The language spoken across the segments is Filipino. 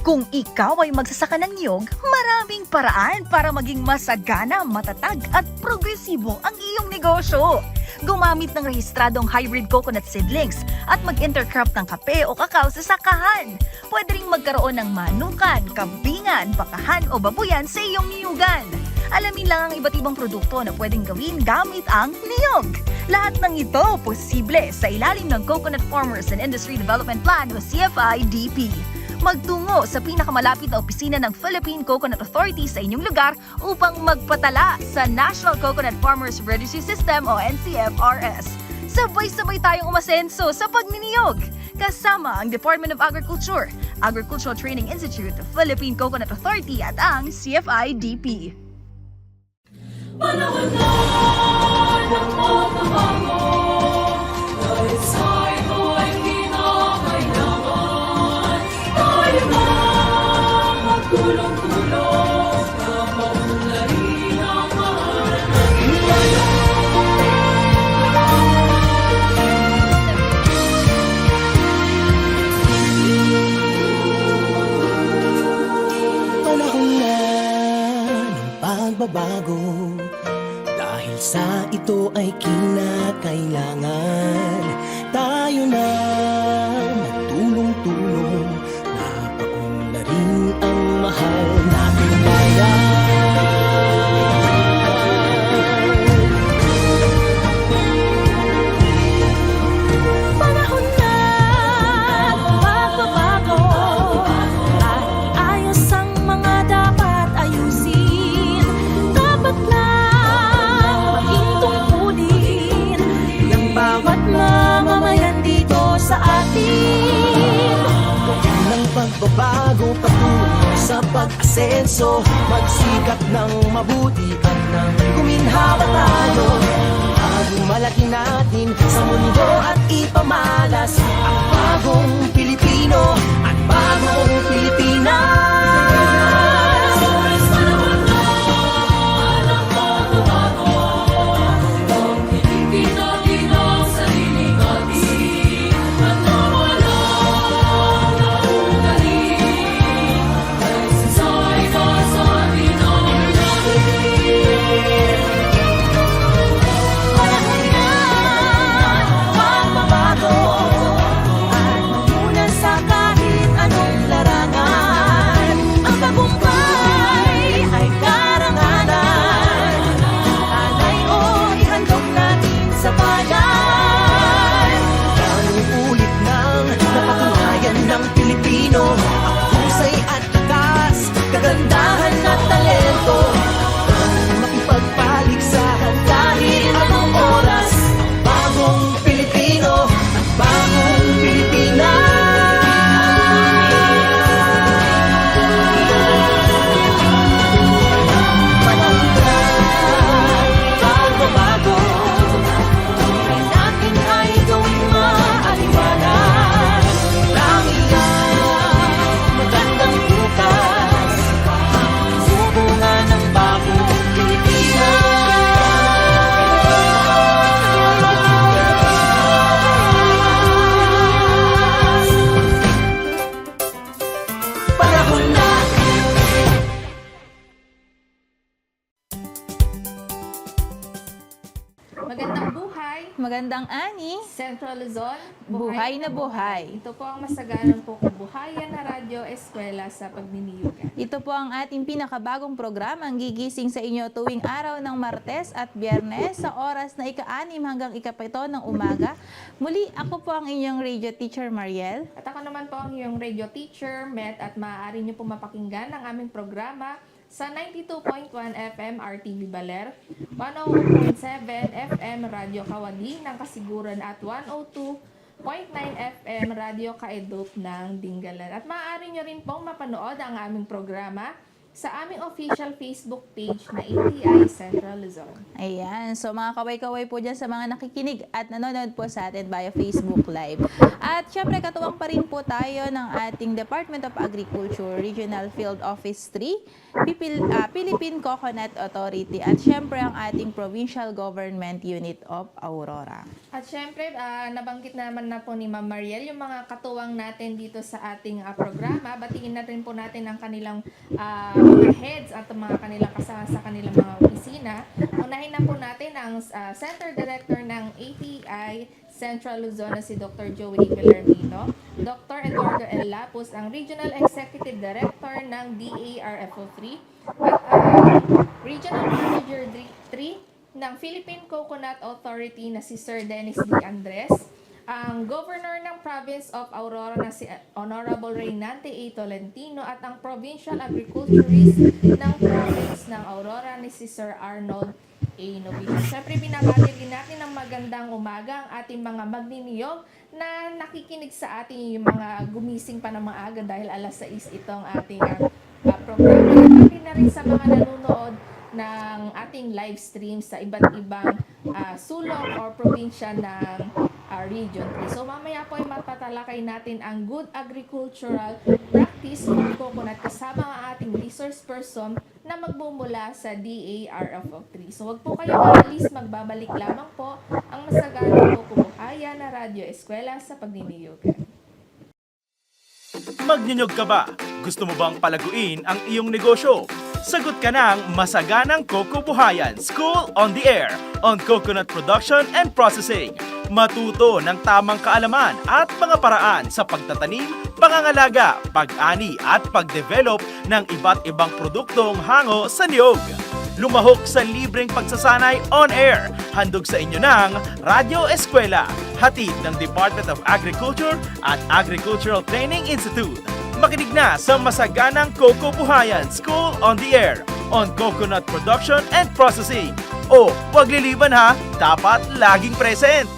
Kung ikaw ay magsasaka ng niyog, maraming paraan para maging masagana, matatag at progresibo ang iyong negosyo. Gumamit ng rehistradong hybrid coconut seedlings at mag-intercrop ng kape o kakao sa sakahan. Pwede ring magkaroon ng manukan, kambingan, bakahan o babuyan sa iyong niyugan. Alamin lang ang iba't ibang produkto na pwedeng gawin gamit ang niyog. Lahat ng ito posible sa ilalim ng Coconut Farmers and Industry Development Plan o CFI-DP. Magtungo sa pinakamalapit na opisina ng Philippine Coconut Authority sa inyong lugar upang magpatala sa National Coconut Farmers Registry System o NCFRS. Sabay-sabay tayong umasenso sa pagniniyog. Kasama ang Department of Agriculture, Agricultural Training Institute, Philippine Coconut Authority at ang CFI-DP. Panahon na ng pagbabago, dahil sa ito ay kinakailangan. Tayo na magtulong-tulong na maunlarin ang mahal na himala. Panahon na ng pagbabago, dahil sa ito ay kinakailangan. Tayo na magtulong-tulong na paunlarin ang mahal nating bayan. Panahon na magbabago at iayos ang mga dapat ayusin. Dapat lang maging tungkulin ng bawat mamamayan dito sa atin. Ng pagbabago patungo sa pag-asenso, magsikap ng mabuti at nang guminhawa tayo. Bagong malaki natin sa mundo at ipamalas ang bagong Pilipino at bagong Pilipinas. Panahon na ng pagbabago, pagpilitin natin ang sarili natin at nawala na ugali. Dahil sa ito sa atin ang lahat. Panahon na magbabago at magmula sa kahit anong larangan. Ang tagumpay ay karangalan. Alay o ihandog natin sa bayan. Anong ulit nang napatunayan ng Pilipino ang husay at lakas, kagandahan at talento. Ang makipagpaligsahan kahit anong oras. Bagong Pilipino at bagong Pilipinas. Panahon na pagbabago, buhay natin ay gawing maaliwalas. Langyan, magandang bukas, sumunga ng bagong Pilipinas. Panahon na. Magandang buhay, Magandang ani, Central Luzon, buhay na buhay. Ito po ang masaganang pokbuhayan na radyo eskwela sa pagniniyugan. Ito po ang ating pinakabagong programang gigising sa inyo tuwing araw ng Martes at Biyernes sa oras na ika-6 hanggang ika-7 ng umaga. Muli, ako po ang inyong radio teacher Mariel. At ako naman po ang iyong radio teacher, Met, at maaari niyo po mapakinggan ang aming programa sa 92.1 FM RTV Baler, 101.7 FM Radio Kawali ng Kasiguran at 102.9 FM Radio Kaedop ng Dingalan. At maaari nyo rin pong mapanood ang aming programa sa aming official Facebook page na ATI Central Luzon. Ayan. So mga kaway-kaway po dyan sa mga nakikinig at nanonood po sa atin via Facebook Live. At syempre katuwang pa rin po tayo ng ating Department of Agriculture Regional Field Office 3, Philippine Coconut Authority at syempre ang ating Provincial Government Unit of Aurora. At syempre, nabanggit naman na po ni Ma'am Mariel yung mga katuwang natin dito sa ating programa. Batiin na rin po natin ang kanilang mga heads at mga kanilang kasama sa kanilang mga opisina. Unahin na po natin ang Center Director ng ATI Central Luzon na si Dr. Joey Villarmino, Dr. Eduardo L. Lapus, ang Regional Executive Director ng DARFO3 at Regional Manager 3 ng Philippine Coconut Authority na si Sir Dennis D. Andres, ang Governor ng Province of Aurora na si Honorable Reynante A. Tolentino at ang Provincial Agriculturist ng Province ng Aurora ni si Sir Arnold A. Novicio. Siyempre, binabati din natin ng magandang umaga ang ating mga magniniyog na nakikinig sa ating yung mga gumising pa ng maaga dahil alas 6 itong ating programa. At na rin sa mga nanonood ng ating live stream sa iba't ibang sulok or probinsya ng Region 3. So mamaya po ay mapatalakay natin ang good agricultural practice ng coconut kasama ang ating resource person na magmumula sa DARFO3. So wag po kayo maalis, magbabalik lamang po ang masaganang kukubuhayan na Radyo Eskwela sa pagniniyugan. Magninyog ka ba? Gusto mo bang palaguin ang iyong negosyo? Sagot ka ng Masaganang Coco Buhayan School on the Air on Coconut Production and Processing. Matuto ng tamang kaalaman at mga paraan sa pagtatanim, pangangalaga, pag-ani at pag-develop ng iba't ibang produktong hango sa niyog. Lumahok sa libreng pagsasanay on air. Handog sa inyo ng Radyo Eskwela, hatid ng Department of Agriculture at Agricultural Training Institute. Makinig na sa Masaganang Coco Buhayan School on the Air on Coconut Production and Processing. O, wag liliban ha, dapat laging present!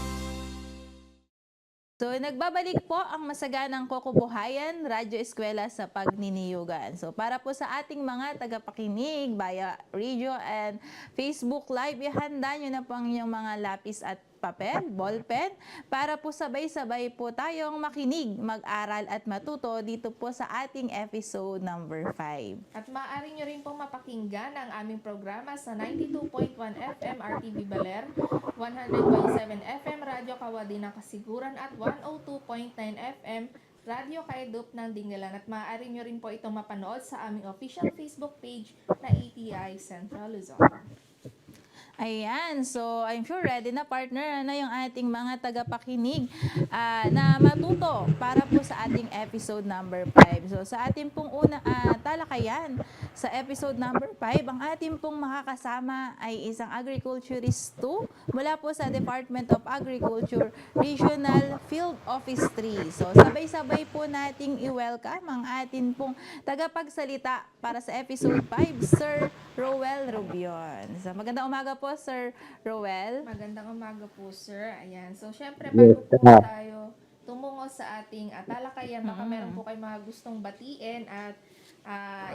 So, nagbabalik po ang Masaganang Kukubuhayan, Radyo Eskwela sa Pagniniyugan. So, para po sa ating mga tagapakinig via radio and Facebook Live, ihanda nyo na po ang inyong mga lapis at papel, ballpen, para po sabay-sabay po tayong makinig, mag-aral at matuto dito po sa ating episode number 5. At maaari nyo rin pong mapakinggan ang aming programa sa 92.1 FM RTV Baler, 100.7 FM Radyo Kawadi ng Kasiguran at 102.9 FM Radyo Kaedup ng Dingalan. At maaari nyo rin po itong mapanood sa aming official Facebook page na ATI Central Luzon. Ayan, so I'm sure ready na partner na yung ating mga tagapakinig na matuto para po sa ating episode number 5. So sa ating pong talakayan sa episode number 5, ang ating pong makakasama ay isang agriculturist 2 mula po sa Department of Agriculture Regional Field Office 3. So sabay-sabay po nating i-welcome ang ating pong tagapagsalita para sa episode 5, Sir Roel Rubion. So magandang umaga po, Sir Roel. Magandang umaga po, sir. Ayan. So, syempre, bago po tayo tumungo sa ating talakayan, baka meron po kayo mga gustong batiin at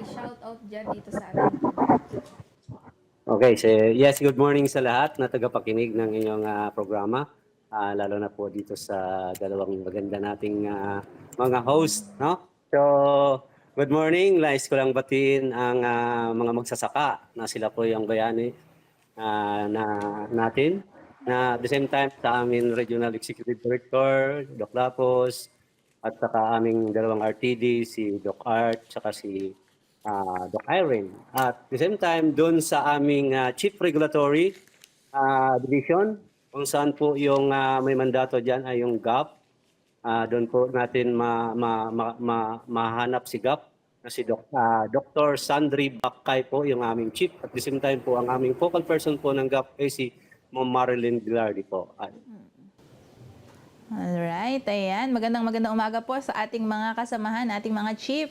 i-shout out dyan dito sa ating Okay, so yes, good morning sa lahat na tagapakinig ng inyong programa. Lalo na po dito sa dalawang maganda nating mga host, no? So, good morning. Lais ko lang batiin ang mga magsasaka na sila po yung bayani natin. Na at the same time sa amin Regional Executive Director, Doc Lapos, at saka aming dalawang RTD, si Doc Art, saka si Doc Irene. At the same time, doon sa aming Chief Regulatory Division, kung saan po yung may mandato dyan ay yung GAP. Doon po natin mahanap si GAP na si Dr. Sandri Bakay po yung aming chief. At the same time po, ang aming focal person po ng GAP ay si Ma'am Marilyn Gilardi po. Alright, ayan. Magandang umaga po sa ating mga kasamahan, ating mga chief,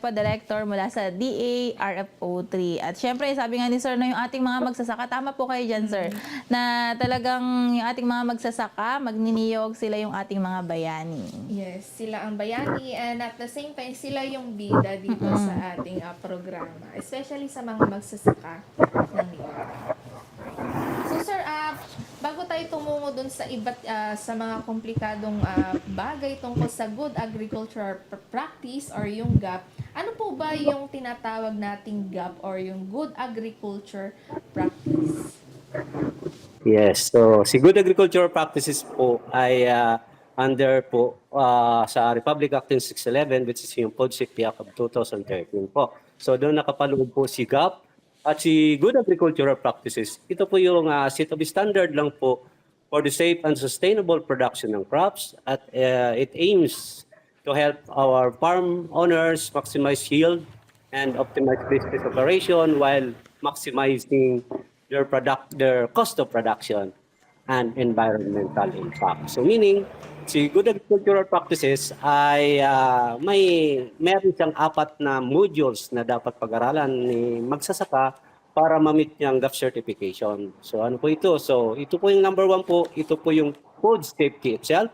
director mula sa DA RFO3. At syempre, sabi nga ni Sir na yung ating mga magsasaka, tama po kayo dyan, Sir, na talagang yung ating mga magsasaka, magniniyog sila yung ating mga bayani. Yes, sila ang bayani and at the same time, sila yung bida dito sa ating programa. Especially sa mga magsasaka ng niyog. So sir, bago tayo tumungo dun sa iba't sa mga komplikadong bagay tungkol sa good agricultural practice or yung GAP, ano po ba yung tinatawag nating GAP or yung good agriculture practice? Yes, so si Good Agricultural Practices po ay under po sa Republic Act 611, which is yung Food Safety Act of 2013 po. So doon nakapaloob po si GAP at si Good Agricultural Practices. Ito po yung set of standard lang po for the safe and sustainable production ng crops at it aims to help our farm owners maximize yield and optimize business operation while maximizing their cost of production and environmental impact. So meaning, si Good Agricultural Practices ay meron siyang 4 na modules na dapat pag-aralan ni magsasaka para ma-meet niyang GAP certification. So ano po ito? So ito po yung number 1 po, ito po yung food safety itself.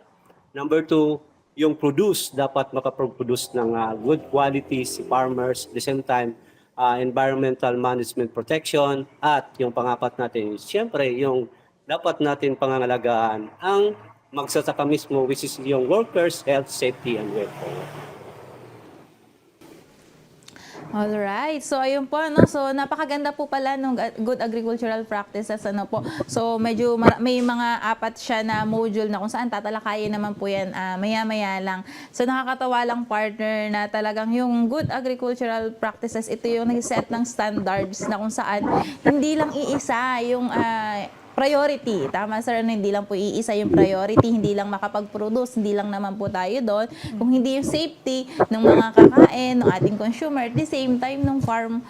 Number 2, yung produce, dapat makaproduce ng good quality si farmers. At the same time, environmental management protection. At yung pang-4 natin, siyempre yung dapat natin pangangalagaan ang magsasaka mismo, which is yung workers' health, safety, and welfare. Alright. So, ayun po, no? So, napakaganda po pala ng good agricultural practices, ano po. So, medyo may mga 4 siya na module na kung saan tatalakayin naman po yan maya-maya lang. So, nakakatawa lang, partner, na talagang yung good agricultural practices, ito yung nag-set ng standards na kung saan hindi lang iisa yung priority. Tama, sir, na hindi lang po iisa yung priority, hindi lang makapag-produce, hindi lang naman po tayo doon. Kung hindi yung safety ng mga kakain, ng ating consumer, at the same time, ng farm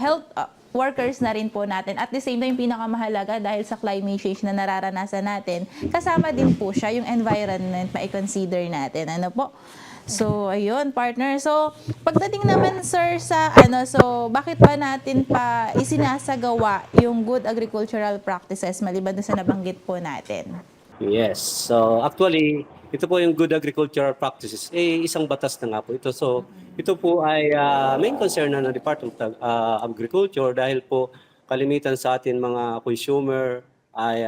health workers na rin po natin. At the same time, pinakamahalaga dahil sa climate change na nararanasan natin, kasama din po siya yung environment, ma-consider natin. Ano po? So, ayun, partner. So, pagdating naman, sir, sa so, bakit pa natin pa isinasagawa yung good agricultural practices maliban sa nabanggit po natin? Yes. So, actually, ito po yung good agricultural practices. Isang batas na nga po ito. So, ito po ay main concern na ng Department of Agriculture dahil po kalimitan sa atin mga consumer ay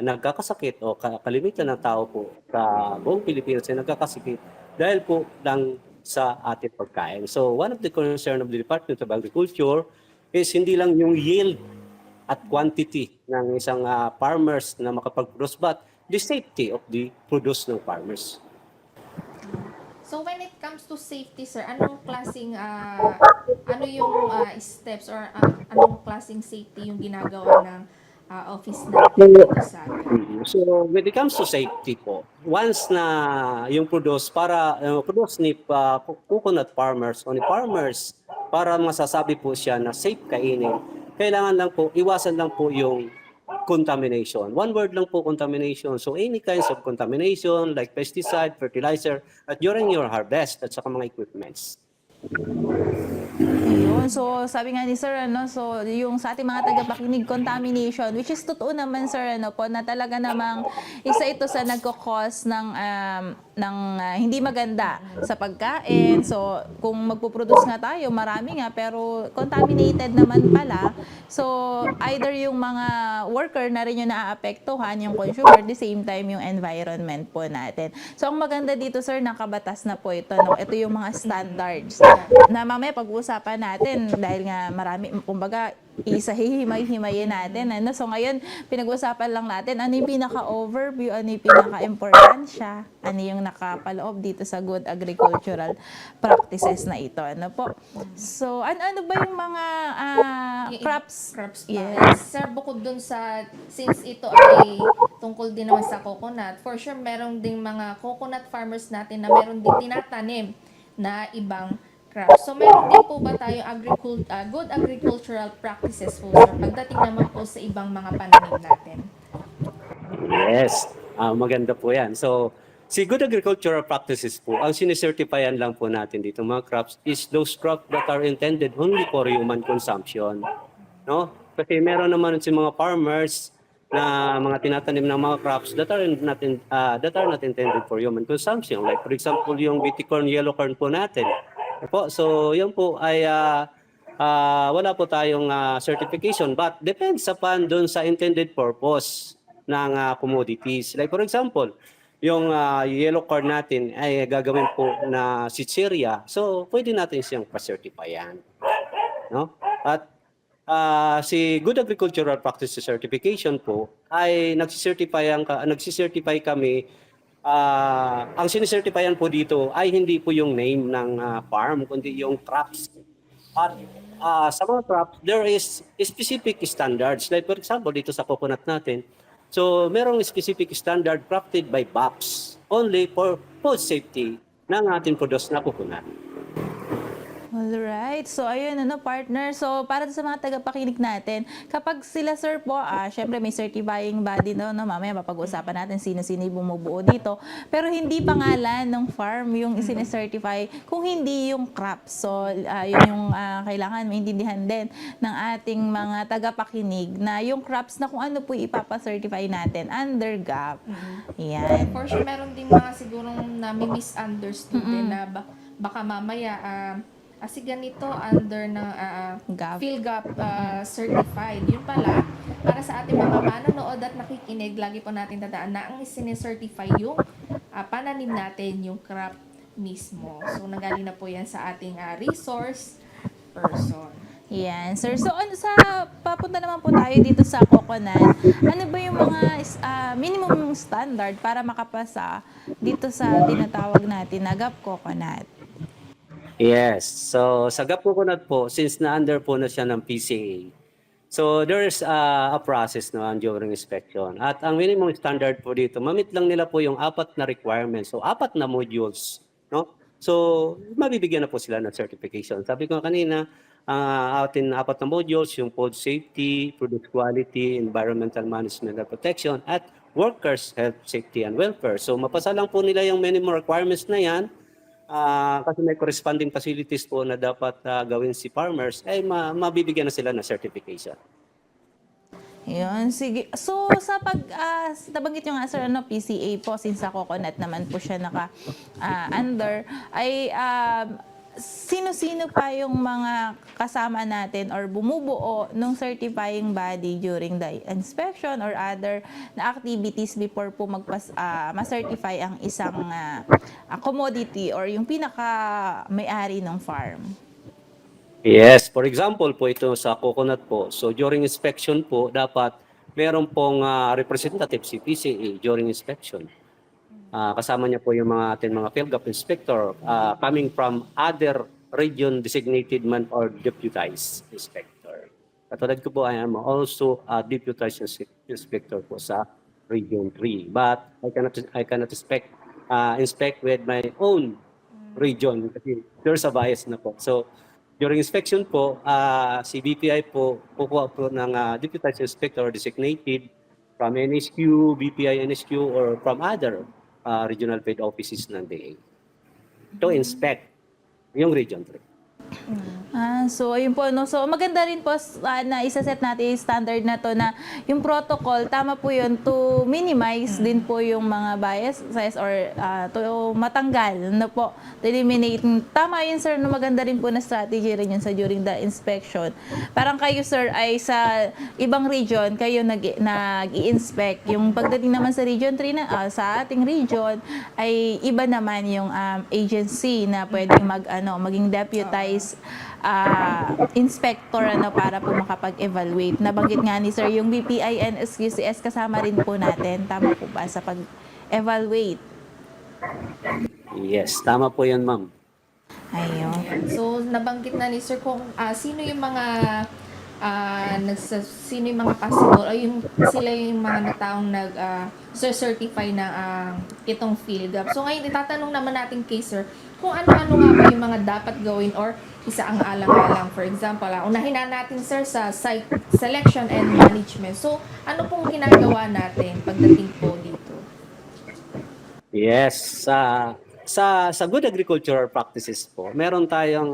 nagkakasakit o kalimitan ng tao po sa buong Pilipinas ay nagkakasakit dahil po lang sa ating pagkain. So one of the concern of the Department of Agriculture is hindi lang yung yield at quantity ng isang farmers na makapag-produce but the safety of the produce ng farmers. So when it comes to safety, sir, anong klaseng ano yung steps or anong klaseng safety yung ginagawa ng office natin dito sa atin? So when it comes to safety po, once na yung produce ni coconut farmers o ni farmers para masasabi po siya na safe kainin, kailangan lang po, iwasan lang po yung contamination. One word lang po, contamination. So any kinds of contamination like pesticide, fertilizer, at during your harvest at saka mga equipments. Ayun. So, sabi nga ni Sir, so yung sa ating mga tagapakinig, contamination, which is totoo naman, Sir, po, na talaga namang isa ito sa nagkakos ng hindi maganda sa pagkain. So, kung magpuproduce nga tayo, marami nga, pero contaminated naman pala. So, either yung mga worker na rin yung naaapektuhan, yung consumer, at the same time, yung environment po natin. So, ang maganda dito, Sir, nakabatas na po ito. No? Ito yung mga standards na mamaya pag-uusapan natin dahil nga marami, kumbaga, hihimay-himayin natin. So ngayon, pinag-usapan lang natin ano yung pinaka-overview, ano yung pinaka-importansya, ano yung nakapaloob dito sa good agricultural practices na ito. Ano po? So, ano ba yung mga crops? Crops pa. Yes. Sir, bukod dun sa, since ito ay tungkol din naman sa coconut, for sure meron ding mga coconut farmers natin na meron din tinatanim na ibang crops. So, meron din po ba tayo good agricultural practices po, sir, pagdating naman po sa ibang mga pananim natin? Yes. Maganda po yan. So, si Good Agricultural Practices po, ang sinicertifyan lang po natin dito mga crops is those crops that are intended only for human consumption. No? Kasi meron naman si mga farmers na mga tinatanim ng mga crops that are not intended for human consumption. Like for example, yung wheat corn, yellow corn po natin. Po, so, yan po ay wala po tayong certification but depends upon doon sa intended purpose ng commodities. Like for example, yung yellow corn natin ay gagawin po na sitseria. So, pwede natin siyang pa-certifyan. No? At si Good Agricultural Practices Certification po ay nagsicertify kami. Ang sinicertifyan po dito ay hindi po yung name ng farm, kundi yung crops. At sa mga crops, there is specific standards. Like for example, dito sa coconut natin, so merong specific standard crafted by BAPS only for food safety ng ating produce na coconut. Alright. So, ayun, partner. So, para sa mga tagapakinig natin, kapag sila, sir po, syempre may certifying body, no? Mamaya mapag-usapan natin sino-sino yung bumubuo dito. Pero hindi pangalan ng farm yung isine-certify kung hindi yung crop. So, yun yung kailangan maintindihan din ng ating mga tagapakinig na yung crops na kung ano po ipapa-certify natin under GAP. Yan. For sure, meron din mga sigurong nami-misunderstood din na baka mamaya kasi ganito under na GAP. PhilGAP certified. Yun pala, para sa ating mga manonood at nakikinig, lagi po natin tandaan na ang isine-certify yung pananim natin, yung crop mismo. So, nanggaling na po yan sa ating resource person. Yan, sir. So, papunta naman po tayo dito sa coconut. Ano ba yung mga minimum standard para makapasa dito sa tinatawag natin na GAP coconut? Yes. So, sa GAP coconut po, since na-under po na siya ng PCA, so there's a process naman during inspection. At ang minimum standard po dito, mamit lang nila po yung 4 na requirements. So, 4 na modules. No? So, mabibigyan na po sila ng certification. Sabi ko kanina, atin 4 na modules, yung food safety, product quality, environmental management and protection, at workers' health, safety, and welfare. So, mapasa lang po nila yung minimum requirements na yan. Kasi may corresponding facilities po na dapat gawin si farmers, ay mabibigyan na sila ng certification. Yun, sige. So, sa nabanggit nyo nga, sir, PCA po, since sa coconut naman po siya under, ay sino-sino pa yung mga kasama natin or bumubuo ng certifying body during the inspection or other na activities before po ma-certify ang isang commodity or yung pinaka-may-ari ng farm? Yes, for example po ito sa coconut po. So during inspection po, dapat meron pong representative si PCA during inspection. Kasama niya po yung mga PhilGAP inspector coming from other region designated man or deputized inspector. Katulad ko po, I am also a deputized inspector po sa Region 3. But I cannot inspect with my own region kasi there's a bias na po. So during inspection po, si BPI po kukuha po ng deputized inspector designated from NSQ, BPI NSQ, or from other regional paid offices ng DA to inspect yung Region 3. So, ayun po, no? So, maganda rin po na isaset natin yung standard na to na yung protocol, tama po yun to minimize din po yung mga biases or to matanggal, no po, to eliminate. Tama yun, sir, no? Maganda rin po na strategy rin yun sa during the inspection. Parang kayo, sir, ay sa ibang region, kayo nag-i-inspect. Yung pagdating naman sa Region 3 sa ating region, ay iba naman yung agency na pwedeng maging deputized inspector para po makapag-evaluate. Nabanggit nga ni sir yung BPI and SQCS kasama rin po natin. Tama po ba sa pag-evaluate? Yes, tama po yan, ma'am. Ayun. So, nabanggit na ni sir kung sino yung mga sino yung mga possible o sila yung mga taong certify na itong PhilGAP. So, ngayon itatanong naman natin kay sir kung ano-ano nga ba yung mga dapat gawin or isa ang alang-alang. For example, unahin na natin sir sa site selection and management. So, ano pong ginagawa natin pagdating po dito? Yes, sa good agricultural practices po, meron tayong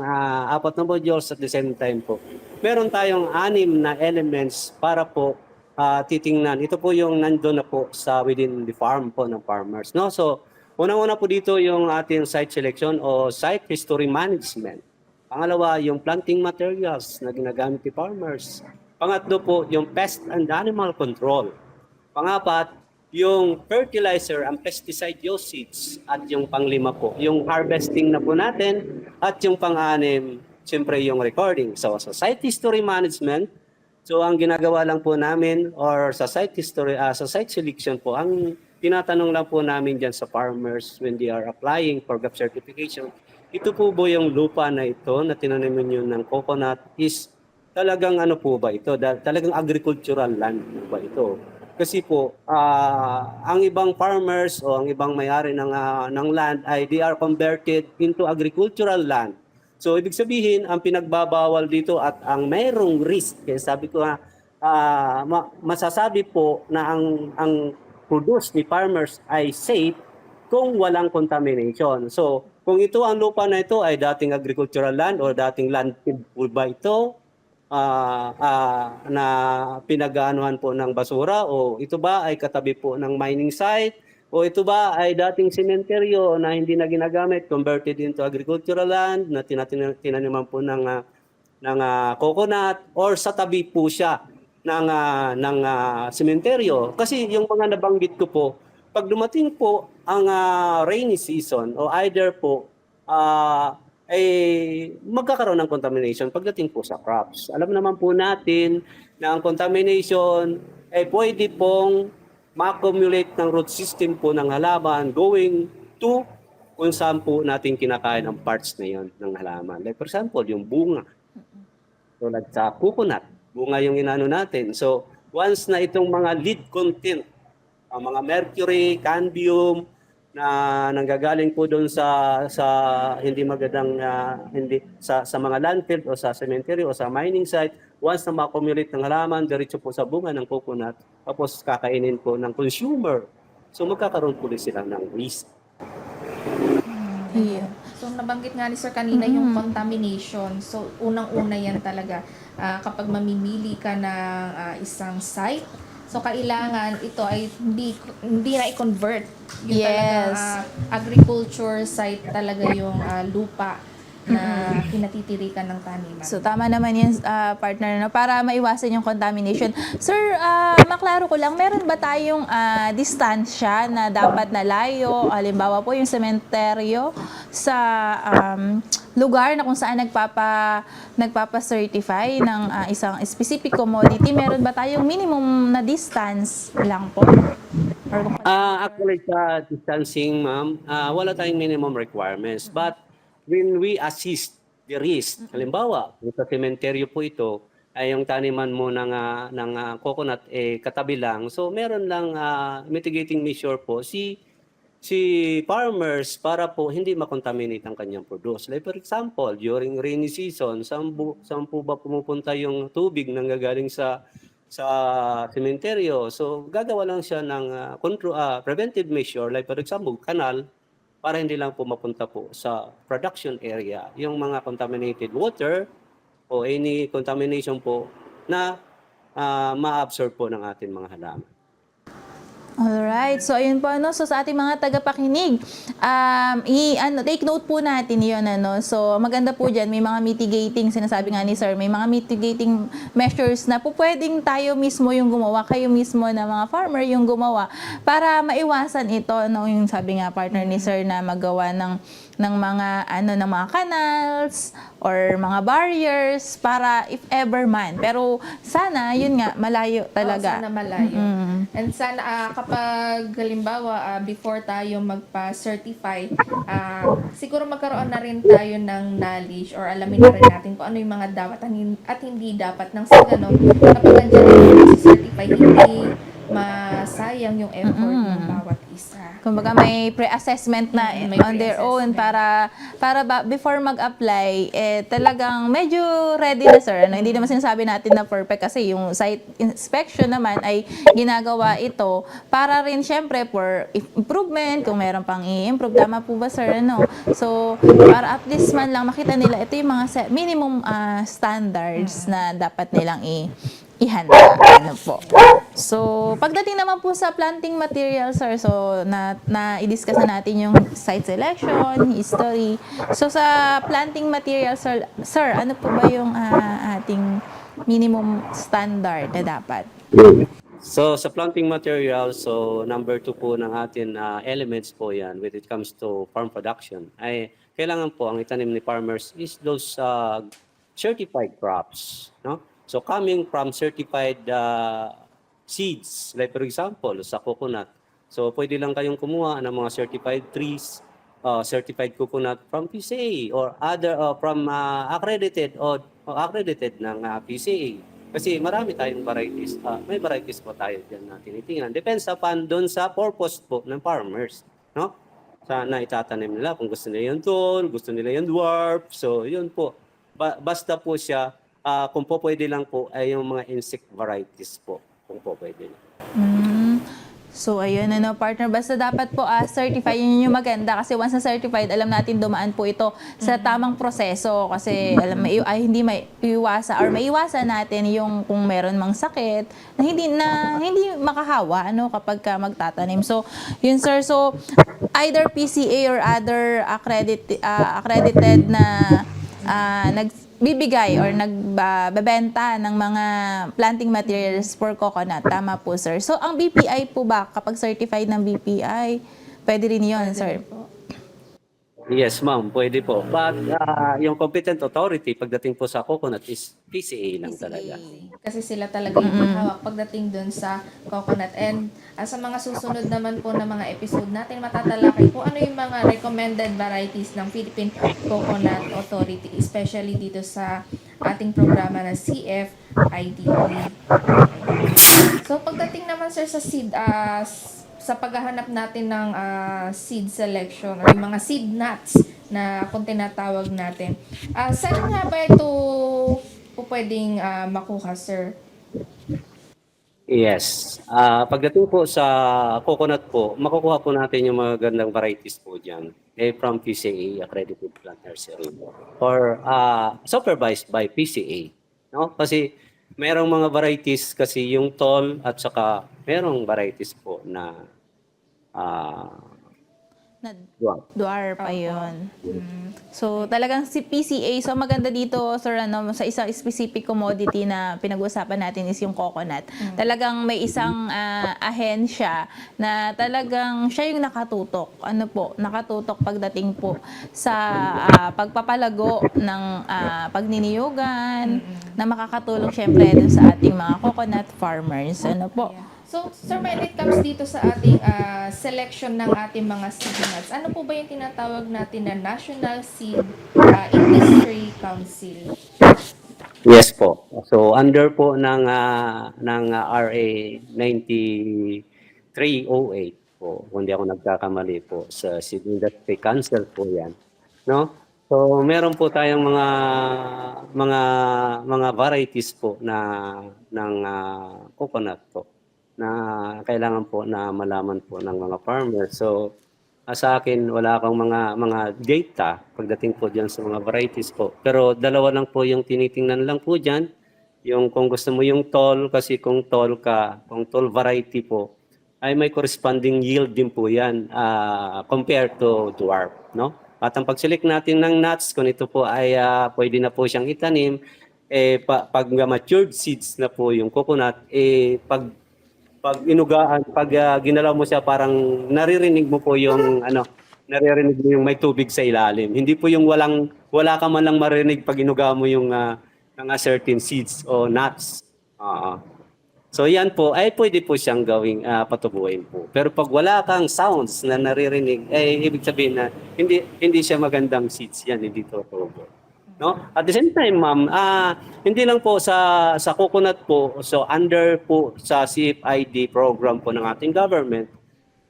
apat na modules at the same time po. Meron tayong 6 na elements para po titingnan. Ito po yung nandoon na po sa within the farm po ng farmers, no? So, unang-una po dito yung ating site selection o site history management. Pangalawa, yung planting materials na ginagamit ni farmers. Pangatlo po, yung pest and animal control. Pangapat, yung fertilizer and pesticide usage. At yung panglima po, yung harvesting na po natin. At yung pang-anim, siyempre yung recording. So, sa site history management, so ang ginagawa lang po namin or sa site history, sa site selection po, ang tinatanong lang po namin dyan sa farmers when they are applying for GAP certification, ito po ba yung lupa na ito na tinaniman nyo ng coconut is talagang ano po ba ito? Talagang agricultural land po ba ito? Kasi po, ang ibang farmers o ang ibang may-ari ng land ay they are converted into agricultural land. So, ibig sabihin, ang pinagbabawal dito at ang mayroong risk, kaya sabi ko masasabi po na ang produce ni farmers ay safe kung walang contamination. So, kung ito ang lupa na ito ay dating agricultural land or dating landfill po ba ito, na pinag-aanuhan po ng basura o ito ba ay katabi po ng mining site o ito ba ay dating sementeryo na hindi na ginagamit, converted into agricultural land na tinaniman po ng coconut or sa tabi po siya ng sementeryo. Kasi yung mga nabanggit ko po, pag dumating po ang rainy season o either po ay magkakaroon ng contamination pagdating po sa crops. Alam naman po natin na ang contamination ay pwede pong ma-accumulate ng root system po ng halaman going to kung saan po natin kinakain ang parts na yon ng halaman. Like for example, yung bunga. Tulad sa coconut, bunga yung inano natin. So, once na itong mga lead content, ang mga mercury, cadmium, na nanggagaling po doon sa hindi magandang sa mga landfill o sa cemetery o sa mining site, once na ma-accumulate ng halaman diretso po sa bunga ng coconut, tapos kakainin po ng consumer. So magkakaroon po rin sila ng risk. Yeah. So nabanggit nga ni Sir kanina yung contamination. So unang-una yan talaga kapag mamimili ka ng isang site. So kailangan ito ay hindi na i-convert. Yung Yes. talagang agriculture site talaga yung lupa na pinatitirikan ng taniman. So, tama naman yun, partner, no? Para maiwasan yung contamination. Sir, maklaro ko lang, meron ba tayong distansya na dapat na layo? Halimbawa po yung sementeryo sa lugar na kung saan nagpapa-certify ng isang specific commodity. Meron ba tayong minimum na distance lang po? Actually, sa distancing, ma'am, wala tayong minimum requirements. But when we assist the risk, halimbawa, kung sa sementeryo po ito, ay yung taniman mo ng coconut katabi lang. So, meron lang mitigating measure po si farmers para po hindi makontaminate ang kanyang produce. Like for example, during rainy season, saan po ba pumupunta yung tubig nang gagaling sa sementeryo? So, gagawa lang siya ng preventive measure, like for example, kanal, para hindi lang po mapunta po sa production area yung mga contaminated water o any contamination po na ma-absorb po ng ating mga halaman. Alright. So, ayun po, no? So, sa ating mga tagapakinig, take note po natin yun, ano? So, maganda po dyan, may mga mitigating, sinasabi nga ni Sir, may mga mitigating measures na po pwedeng tayo mismo yung gumawa, kayo mismo na mga farmer yung gumawa, para maiwasan ito, no? Yung sabi nga partner ni Sir na magawa ng mga canals or mga barriers para if ever man. Pero sana yun nga malayo talaga. Sana malayo. And sana kapag halimbawa before tayo magpa-certify, siguro magkaroon na rin tayo ng knowledge or alamin na rin natin kung ano yung mga dapat at hindi dapat nang sa ganun kapag nandiyan na certify, masayang yung effort ng bawat isa. Kumbaga may pre-assessment na May on their own para before mag-apply talagang medyo ready na sir. Ano, hindi naman sinasabi natin na perfect kasi yung site inspection naman ay ginagawa ito para rin syempre for improvement kung meron pang i-improve. Tama po ba sir? Ano? So para at least man lang makita nila ito yung mga minimum standards na dapat nilang ihanda. Ano po. So, pagdating naman po sa planting material, sir, so i-discuss na natin yung site selection, history. So, sa planting material, sir, ano po ba yung ating minimum standard na dapat? So sa planting material, so number 2 po ng atin elements po yan when it comes to farm production ay kailangan po ang itanim ni farmers is those certified crops, no? So coming from certified seeds, like for example sa coconut. So pwede lang kayong kumuha ng mga certified trees, certified coconut from PCA or other from accredited or accredited ng PCA. Kasi marami tayong varieties. May varieties po tayo diyan na tinitingnan. Depends upon doon sa purpose po ng farmers, no? Sana itatanim nila kung gusto nila yung tall, gusto nila yung dwarf. So yun po. Basta po siya kung po pwede lang po ay yung mga insect varieties po. Kung po pwede lang. So, ayun, partner. Basta dapat po certified. Yun yung maganda. Kasi once na certified, alam natin dumaan po ito sa tamang proseso. Kasi hindi maiiwasan or maiiwasan natin yung kung meron mang sakit na hindi makahawa kapag ka magtatanim. So, yun sir. So, either PCA or other accredited na nagbibigay or nagbebenta ng mga planting materials for coconut. Tama po, sir. So, ang BPI po ba, kapag certified ng BPI, pwede rin yun, sir? Yes, ma'am. Pwede po. But yung competent authority pagdating po sa coconut is PCA lang talaga. Kasi sila talaga yung hawak pagdating dun sa coconut. And sa mga susunod naman po na mga episode natin, matatalakay kung ano yung mga recommended varieties ng Philippine Coconut Authority, especially dito sa ating programa na CFIDE. So pagdating naman sir sa seed, sa paghahanap natin ng seed selection or yung mga seed nuts na kung tinatawag natin. Saan nga ba ito po pwedeng makuha, sir? Yes. Pagdating po sa coconut po, makukuha po natin yung mga gandang varieties po dyan. From PCA, Accredited Plant Nursery. Or supervised by PCA. No? Kasi merong mga varieties kasi yung tall at saka merong varieties po na Dwarf, ayun. So, talagang si PCA, so maganda dito, sir, sa isang specific commodity na pinag-uusapan natin is yung coconut. Talagang may isang ahensya na talagang siya yung nakatutok. Nakatutok pagdating po sa pagpapalago ng pagniniyugan na makakatulong syempre dun sa ating mga coconut farmers. So, sir, when it comes dito sa ating selection ng ating mga seed nuts, ano po ba yung tinatawag natin na National Seed Industry Council? Yes po. So under po ng RA 9308 po, kung di ako nagkakamali po, sa Seed Industry Council po 'yan, no? So meron po tayong mga varieties po ng coconut po na kailangan po na malaman po ng mga farmers. So sa akin wala akong mga data pagdating po diyan sa mga varieties po. Pero dalawa lang po yung tinitingnan lang po diyan. Yung kung gusto mo yung tall, kasi kung tall variety po ay may corresponding yield din po yan compared to dwarf, no? At ang pag-select natin ng nuts, kung ito po ay pwede na po siyang itanim, pag matured seeds na po yung coconut, pag inugaan, pag ginalaw mo siya, parang naririnig mo po yung naririnig mo yung may tubig sa ilalim. Hindi po yung wala ka man lang marinig pag inuga mo yung mga certain seeds o nuts. So yan po ay pwede po siyang gawing patubuin po. Pero pag wala kang sounds na naririnig, ibig sabihin na hindi siya magandang seeds yan, hindi tutubo. No? At the same time, ma'am, hindi lang po sa coconut po, so under po sa CFID program po ng ating government,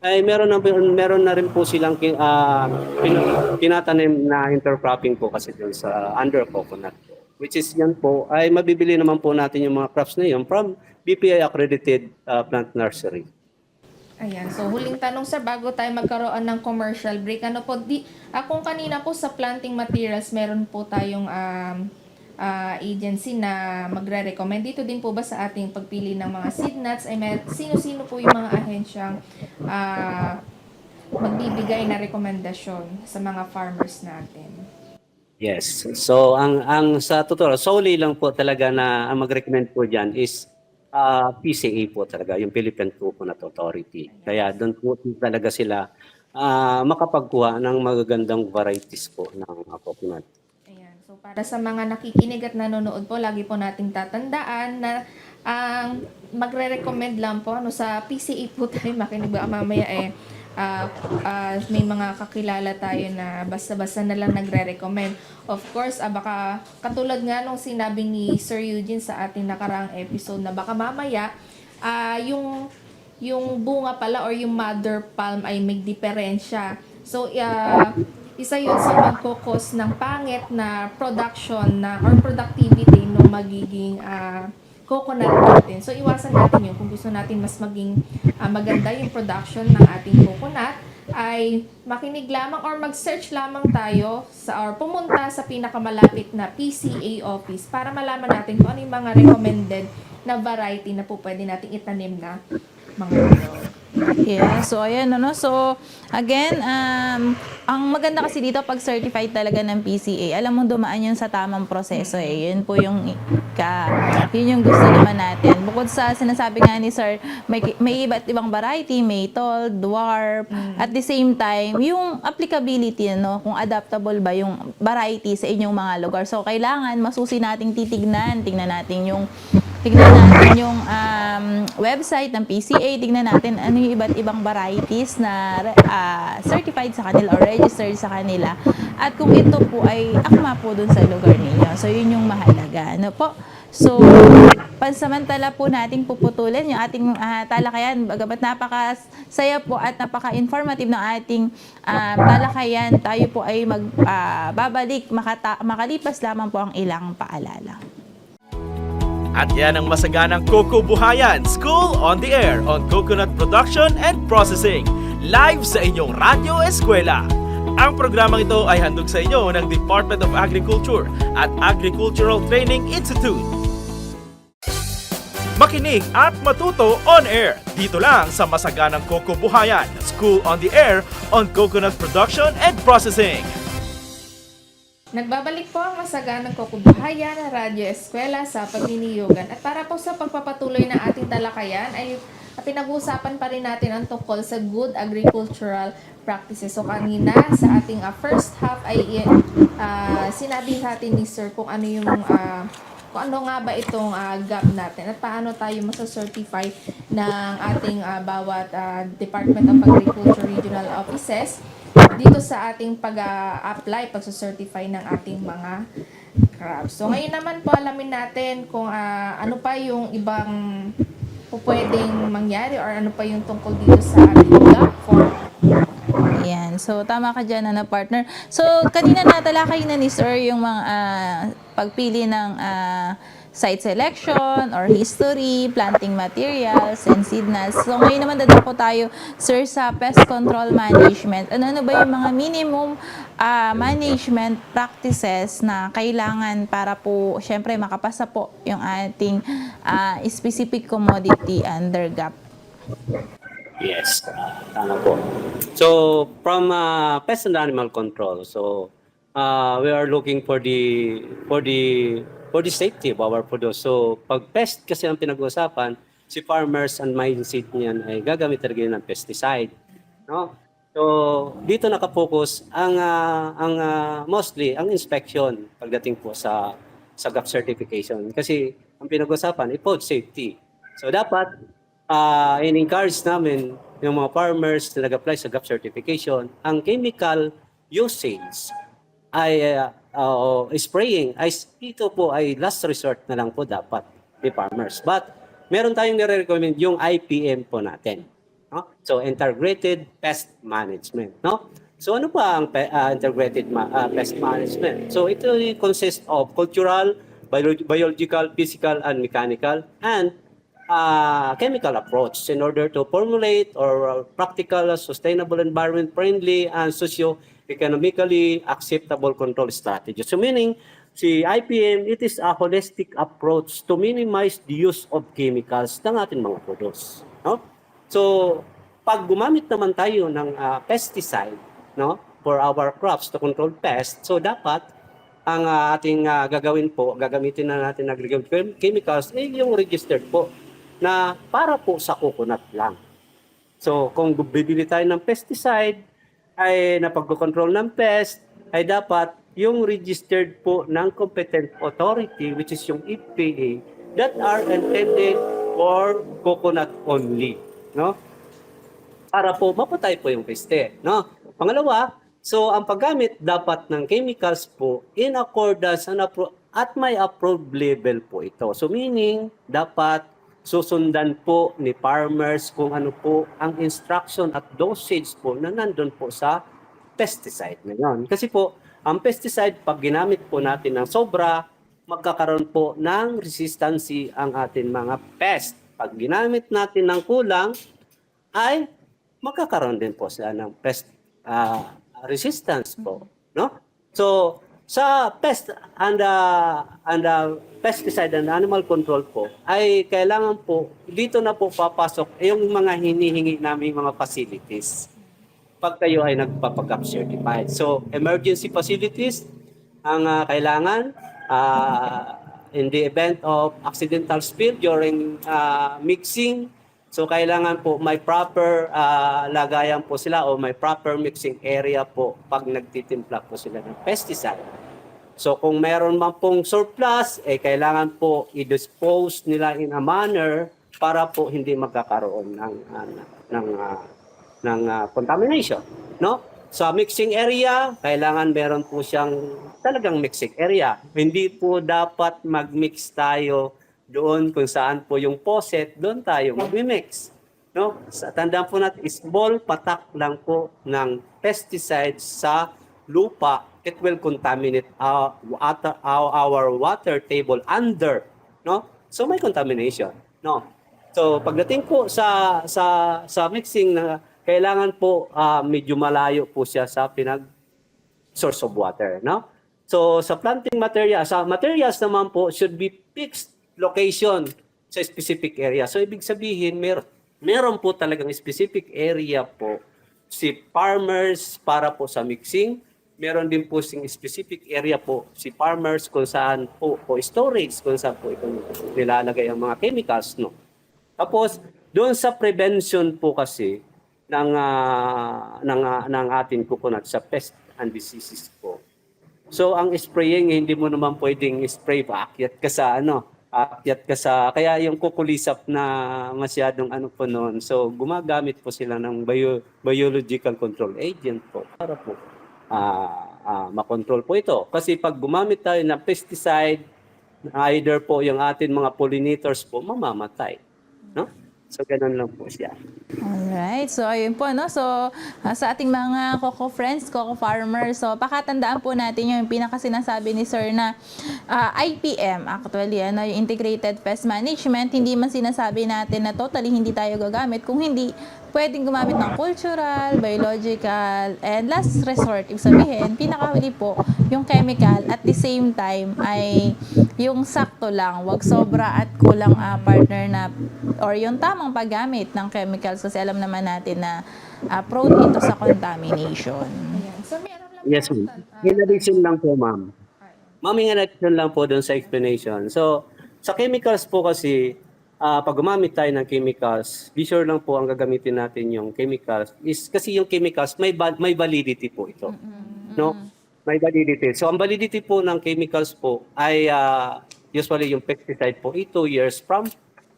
ay meron na rin po silang tinatanim na intercropping po kasi dun sa under coconut. Which is yan po, ay mabibili naman po natin yung mga crops na yun from BPI accredited plant nursery. Ayan, so huling tanong sir, bago tayo magkaroon ng commercial break, ano po, kung kanina po sa planting materials, meron po tayong agency na magre-recommend. Dito din po ba sa ating pagpili ng mga seed nuts, ay sino-sino po yung mga ahensyang magbibigay na rekomendasyon sa mga farmers natin? Yes. So ang sa totoo, solely lang po talaga na ang mag-recommend po diyan is PCA po talaga, yung Philippine Coconut Authority. Kaya doon po talaga sila makapagkuha ng magagandang varieties po ng coconut. Ayan. So, para sa mga nakikinig at nanonood po, lagi po nating tatandaan na ang magre-recommend lang po sa PCA po tayo makinig ba mamaya may mga kakilala tayo na basta-basta na lang nagre-recommend. Of course, baka katulad nga nung sinabi ni Sir Eugene sa ating nakaraang episode na baka mamaya yung bunga pala or yung mother palm ay may diferensya. So, isa yun sa magkukos ng pangit na production or productivity ng magiging coconut natin. So, iwasan natin yun. Kung gusto natin mas maging maganda yung production ng ating coconut, ay makinig lamang or mag-search lamang tayo or pumunta sa pinakamalapit na PCA office para malaman natin kung ano yung mga recommended na variety na po pwede natin itanim na mga ano. Yeah, so ayan So again, ang maganda kasi dito pag certified talaga ng PCA, alam mo dumaan yun sa tamang proseso Yun po yung yun yung gusto naman natin. Bukod sa sinasabi nga ni Sir, may iba't ibang variety, may tall, dwarf, at the same time, yung applicability, kung adaptable ba yung variety sa inyong mga lugar. So kailangan masusi nating tignan natin yung website ng PCA, tignan natin ano yung iba't ibang varieties na certified sa kanila or registered sa kanila. At kung ito po ay akma po dun sa lugar ninyo. So, yun yung mahalaga. Ano po? So, pansamantala po nating puputulan yung ating talakayan. Bagamat napakasaya po at napaka-informative ng ating talakayan, tayo po ay babalik makalipas lamang po ang ilang paalala. At yan ang masaganang Coco Buhayan, School on the Air on Coconut Production and Processing, live sa inyong Radyo Eskwela. Ang programang ito ay handog sa inyo ng Department of Agriculture at Agricultural Training Institute. Makinig at matuto on air dito lang sa masaganang Coco Buhayan, School on the Air on Coconut Production and Processing. Nagbabalik po ang masaganang kukubuhayan ng Radyo Eskwela sa pagniniyogan. At para po sa pagpapatuloy ng ating talakayan ay pinag-uusapan pa rin natin ang tungkol sa good agricultural practices. So kanina sa ating first half ay sinabi natin ni Sir kung ano yung kung ano nga ba itong gap natin at paano tayo masacertify ng ating bawat Department of Agriculture Regional Offices dito sa ating pag-apply, pag-certify ng ating mga crops. So ngayon naman po alamin natin kung ano pa yung ibang pwedeng mangyari or ano pa yung tungkol dito sa ating gap form. Ayan. So, tama ka dyan, partner. So, kanina natalakay na ni Sir yung mga pagpili ng site selection or history, planting materials, and seed nuts. So, ngayon naman dadako tayo, Sir, sa pest control management. Ano ba yung mga minimum management practices na kailangan para po, syempre, makapasa po yung ating specific commodity under GAP? Yes, tama po. So, from pest and animal control, so we are looking for the safety of our produce. So, pag pest kasi ang pinag-uusapan, si farmers and mindset niyan ay gagamit talaga ng pesticide, no? So, dito nakapokus ang mostly ang inspection pagdating po sa GAP certification kasi ang pinag-uusapan ay food safety. So, dapat in-encourage namin yung mga farmers na nag-apply sa GAP certification, ang chemical usage ay spraying ito po ay last resort na lang po dapat ni farmers. But meron tayong nire-recommend yung IPM po natin. No? So integrated pest management, no? So ano pa ang integrated pest management? So ito consists of cultural, biological, physical, and mechanical, and chemical approach in order to formulate or practical, sustainable, environment friendly, and socio-economically acceptable control strategy. So meaning, si IPM, it is a holistic approach to minimize the use of chemicals ng ating mga products. No? So, pag gumamit naman tayo ng pesticide, no, for our crops to control pests, so dapat ang ating gagamitin na natin na chemicals, yung registered po na para po sa coconut lang. So, kung bibili tayo ng pesticide ay na pagko-control ng pest, ay dapat yung registered po ng competent authority, which is yung EPA, that are intended for coconut only, no? Para po mapatay po yung peste, no? Pangalawa, so ang paggamit dapat ng chemicals po in accordance at may approved level po ito. So meaning, dapat susundan po ni farmers kung ano po ang instruction at dosage po na nandun po sa pesticide na yun. Kasi po, ang pesticide, pag ginamit po natin ng sobra, magkakaroon po ng resistance ang ating mga pest. Pag ginamit natin ng kulang, ay magkakaroon din po sila ng pest resistance po, no? So, sa pest and pesticide and animal control po, ay kailangan po, dito na po papasok yung mga hinihingi namin mga facilities pag kayo ay nagpapagap certified. So, emergency facilities ang kailangan in the event of accidental spill during mixing. So, kailangan po may proper lagayan po sila o may proper mixing area po pag nagtitimpla po sila ng pesticide. So, kung meron man pong surplus, kailangan po i-dispose nila in a manner para po hindi magkakaroon ng contamination, no? Sa mixing area, kailangan meron po siyang talagang mixing area. Hindi po dapat mag-mix tayo doon kung saan po yung faucet, doon tayo mag-mix, no? Tandaan po natin, small patak lang po ng pesticide sa lupa, it will contaminate our water table under, no? So may contamination, no? So pagdating po sa mixing na kailangan po medyo malayo po siya sa source of water, no? So sa planting materials, sa materials naman po should be fixed location sa specific area. So ibig sabihin meron po talagang specific area po si farmers para po sa mixing. Meron din po sing specific area po si farmers kung saan po storage, kung saan po ito nilalagay ang mga chemicals, no? Tapos doon sa prevention po kasi ng ating coconut sa pest and diseases po. So ang spraying hindi mo naman pwedeng spray pa akyat ka sa kaya yung kukulisap na masyadong po noon. So gumagamit po sila ng biological control agent po para po makontrol po ito. Kasi pag gumamit tayo ng pesticide, either po yung ating mga pollinators po mamamatay, no? So, ganun lang po siya. Alright. So, ayun po, no? So, sa ating mga coco friends, coco farmers, so, pakatandaan po natin yung pinakasinasabi ni Sir na IPM, actually, yung Integrated Pest Management, hindi man sinasabi natin na totally hindi tayo gagamit, kung hindi pwedeng gumamit ng cultural, biological, and last resort, ibig sabihin, pinakahuli po, yung chemical, at the same time, ay yung sakto lang, wag sobra at kulang partner na, or yung tamang paggamit ng chemicals, kasi alam naman natin na prone ito sa contamination. Ayan. So, meron lang Yes, po, ma'am. In addition lang po, ma'am. Ma'am, in addition lang po doon sa explanation. So, sa chemicals po kasi, pag gumamit tayo ng chemicals, be sure lang po ang gagamitin natin yung chemicals is kasi yung chemicals may validity po ito. No? May validity. So ang validity po ng chemicals po ay usually yung pesticide po 2 years from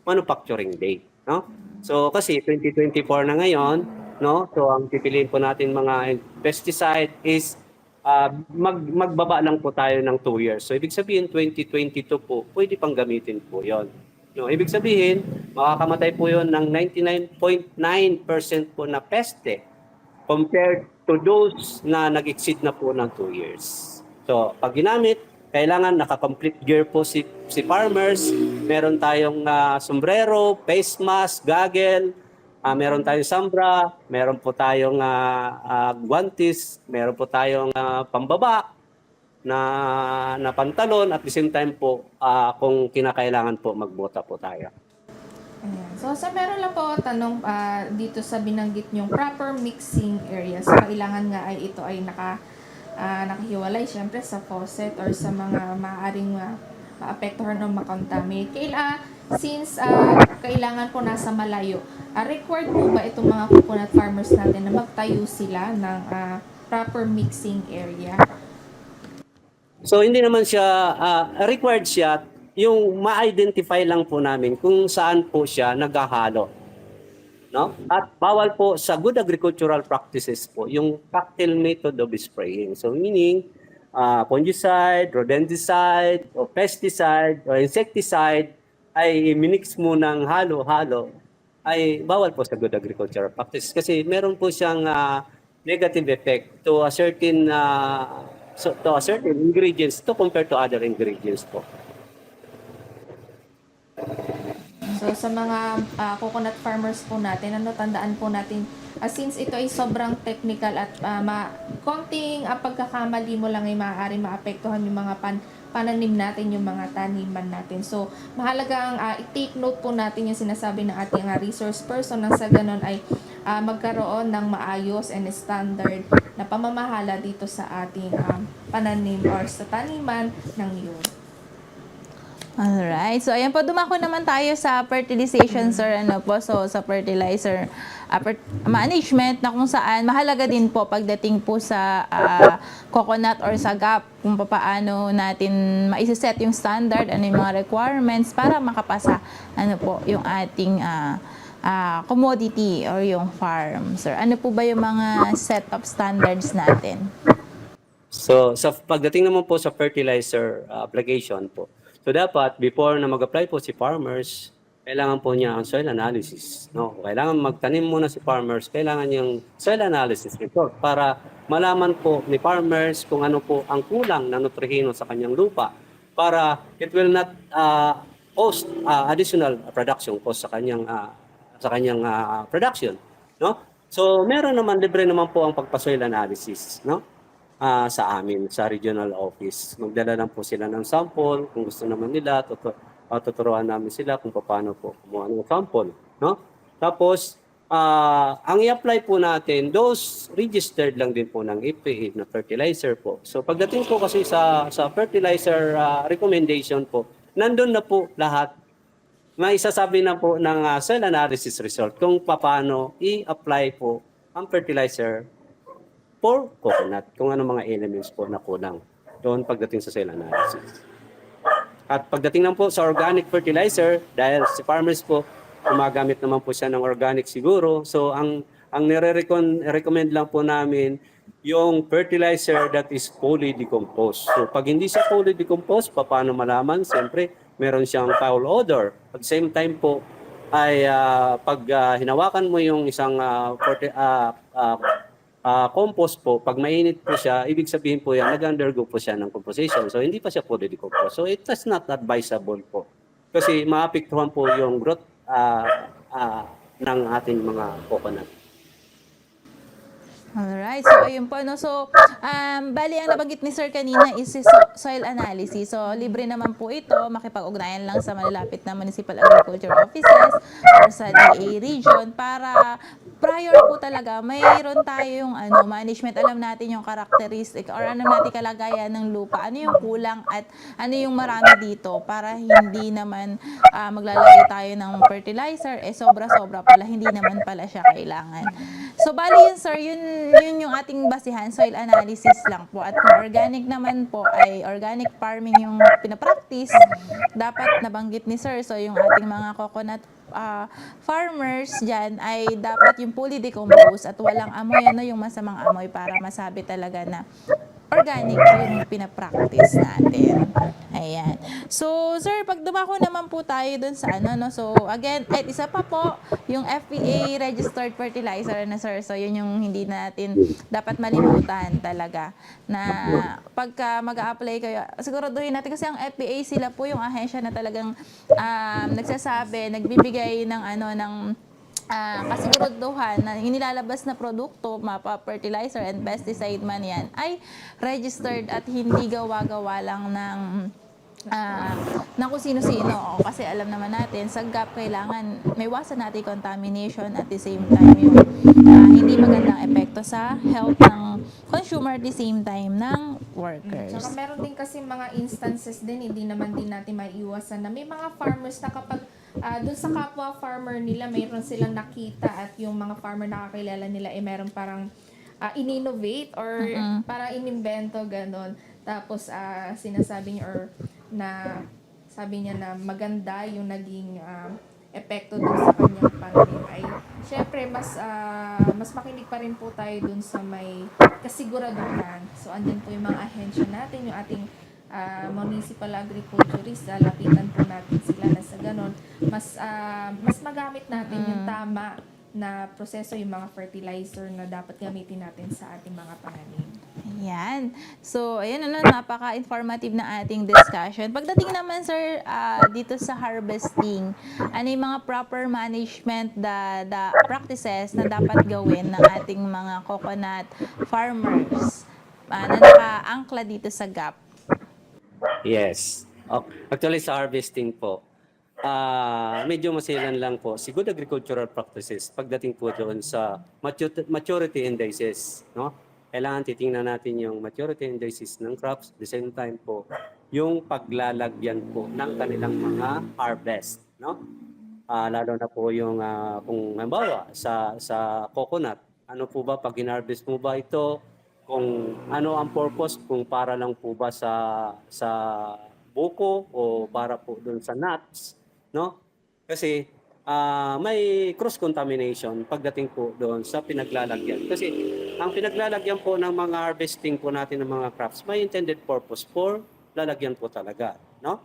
manufacturing date, no? So kasi 2024 na ngayon, no? So ang pipiliin po natin mga pesticide is magbaba lang po tayo ng 2 years. So ibig sabihin 2022 po, pwede pang gamitin po 'yon. No, ibig sabihin, makakamatay po 'yon ng 99.9% po na peste compared to those na nag-exceed na po ng 2 years. So, pag ginamit, kailangan naka-complete gear po si farmers. Meron tayong sombrero, face mask, goggle, meron tayong sambra, meron po tayong guantes, meron po tayong pambaba na pantalon at the same time po kung kinakailangan po magbota po tayo. Ayan. So, meron lang po ako tanong dito sa binanggit nyong proper mixing area. So, kailangan nga ay ito ay nakahiwalay syempre sa faucet or sa mga maaaring maapektuhan o makontaminate. Since kailangan po nasa malayo, required po ba itong mga coconut farmers natin na magtayo sila ng proper mixing area? So hindi naman siya required siya, yung ma-identify lang po namin kung saan po siya naghahalo. No? At bawal po sa good agricultural practices po yung tactile method of spraying. So meaning fungicide, rodenticide, o pesticide, o insecticide ay minix mo ng halo-halo ay bawal po sa good agricultural practices kasi meron po siyang negative effect to a certain ingredients to compare to other ingredients po. So, sa mga coconut farmers po natin, tandaan po natin, since ito ay sobrang technical at konting pagkakamali mo lang ay maaari maapektuhan yung mga pananim natin, yung mga taniman natin. So, mahalagang i-take note po natin yung sinasabi ng ating resource person nang sa ganon ay magkaroon ng maayos and standard na pamamahala dito sa ating pananim or sa taniman ng yun. Alright. So, ayan po, dumako naman tayo sa fertilization, sir. So, sa fertilizer management na kung saan mahalaga din po pagdating po sa coconut or sa GAP kung paano natin maiseset yung standard, ano yung mga requirements para makapasa yung ating commodity or yung farm, sir. Ano po ba yung mga set of standards natin? So, sa pagdating naman po sa fertilizer application po, so dapat before na mag-apply po si farmers, kailangan po niya ang soil analysis. No? Kailangan magtanim muna si farmers, kailangan yung soil analysis report para malaman po ni farmers kung ano po ang kulang na nutrihino sa kanyang lupa para it will not cost additional production cost sa kanyang production. No? So meron naman, libre naman po ang pagpa-soil analysis. No? Sa amin, sa regional office. Magdala lang po sila ng sample. Kung gusto naman nila, tuturuan namin sila kung paano po kumuha ng sample. No? Tapos, ang i-apply po natin, those registered lang din po ng EPA na fertilizer po. So, pagdating po kasi sa fertilizer recommendation po, nandun na po lahat. May isasabi na po ng soil analysis result kung paano i-apply po ang fertilizer for coconut, kung ano mga elements po na kulang doon pagdating sa soil analysis. At pagdating naman po sa organic fertilizer, dahil si farmers po, gumagamit naman po siya ng organic siguro, so ang nire-recommend lang po namin yung fertilizer that is fully decomposed. So pag hindi siya fully decomposed, paano malaman? Siyempre, meron siyang foul odor. At the same time po, ay pag hinawakan mo yung isang compost po, pag mainit po siya, ibig sabihin po yan, nag-undergo po siya ng composition. So, hindi pa siya fully decomposed. So, it is not advisable po. Kasi maapektuhan po yung growth ng ating mga coconut. Alright. So, ayun po. So, bali, ang nabanggit ni Sir kanina is soil analysis. So, libre naman po ito. Makipag-ugnayan lang sa malalapit na municipal agriculture offices or sa DA region para prior po talaga, mayroon tayong management. Alam natin yung characteristic or ano natin kalagayan ng lupa. Ano yung kulang at ano yung marami dito para hindi naman maglalagay tayo ng fertilizer. Sobra-sobra pala. Hindi naman pala siya kailangan. So, bali yun, sir, yun yung ating basihan, soil analysis lang po. At kung organic naman po ay organic farming yung pinapractice, dapat nabanggit ni sir. So yung ating mga coconut farmers dyan ay dapat yung fully decomposed at walang amoy, yung masamang amoy para masabi talaga na organic yung pinapractice natin. Ayan. So, sir, pag dumako naman po tayo dun sa ano, no? So, again, at isa pa po, yung FPA registered fertilizer na, sir. So, yun yung hindi natin dapat malimutan talaga. Na pagka mag-a-apply kayo, siguraduhin natin kasi ang FPA, sila po yung ahensya na talagang nagsasabi, nagbibigay ng ano, ng kasiguraduhan na inilalabas na produkto, mapa fertilizer and pesticide man yan, ay registered at hindi gawa-gawa lang ng kung sino-sino. Kasi alam naman natin, sa GAP kailangan may iwasan natin contamination at the same time yung hindi magandang epekto sa health ng consumer at the same time ng workers. Saka meron din kasi mga instances din, hindi naman din natin maiiwasan na may mga farmers na kapag dun sa kapwa farmer nila, mayroon silang nakita at yung mga farmer nakakilala nila, meron parang in-innovate or parang inimbento, ganon. Tapos sinasabi niya or na sabi niya na maganda yung naging epekto dun sa kanyang pananim ay syempre mas makinig pa rin po tayo dun sa may kasiguraduhan. So andyan po yung mga ahensya natin, yung ating municipal agriculturist, lapitan po natin sila na sa ganon mas magamit natin yung tama na proseso, yung mga fertilizer na dapat gamitin natin sa ating mga pananim. Ayan. So, ayan napaka-informative na ating discussion. Pagdating naman, sir, dito sa harvesting, ano yung mga proper management, the practices na dapat gawin ng ating mga coconut farmers na naka-angkla dito sa GAP? Yes. Actually, sa harvesting po, medyo masilan lang po si good agricultural practices pagdating po doon sa maturity indices, no? Kailangan titingnan natin yung maturity indices ng crops, the same time po yung paglalagyan po ng kanilang mga harvest, no? Lalo na po yung kung halimbawa sa coconut, ano po ba pag hinarvest mo ba ito, kung ano ang purpose, kung para lang po ba sa buko o para po doon sa nuts, no? Kasi may cross contamination pagdating po doon sa pinaglalagyan. Kasi ang pinaglalagyan po ng mga harvesting po natin ng mga crops, may intended purpose for lalagyan po talaga, no?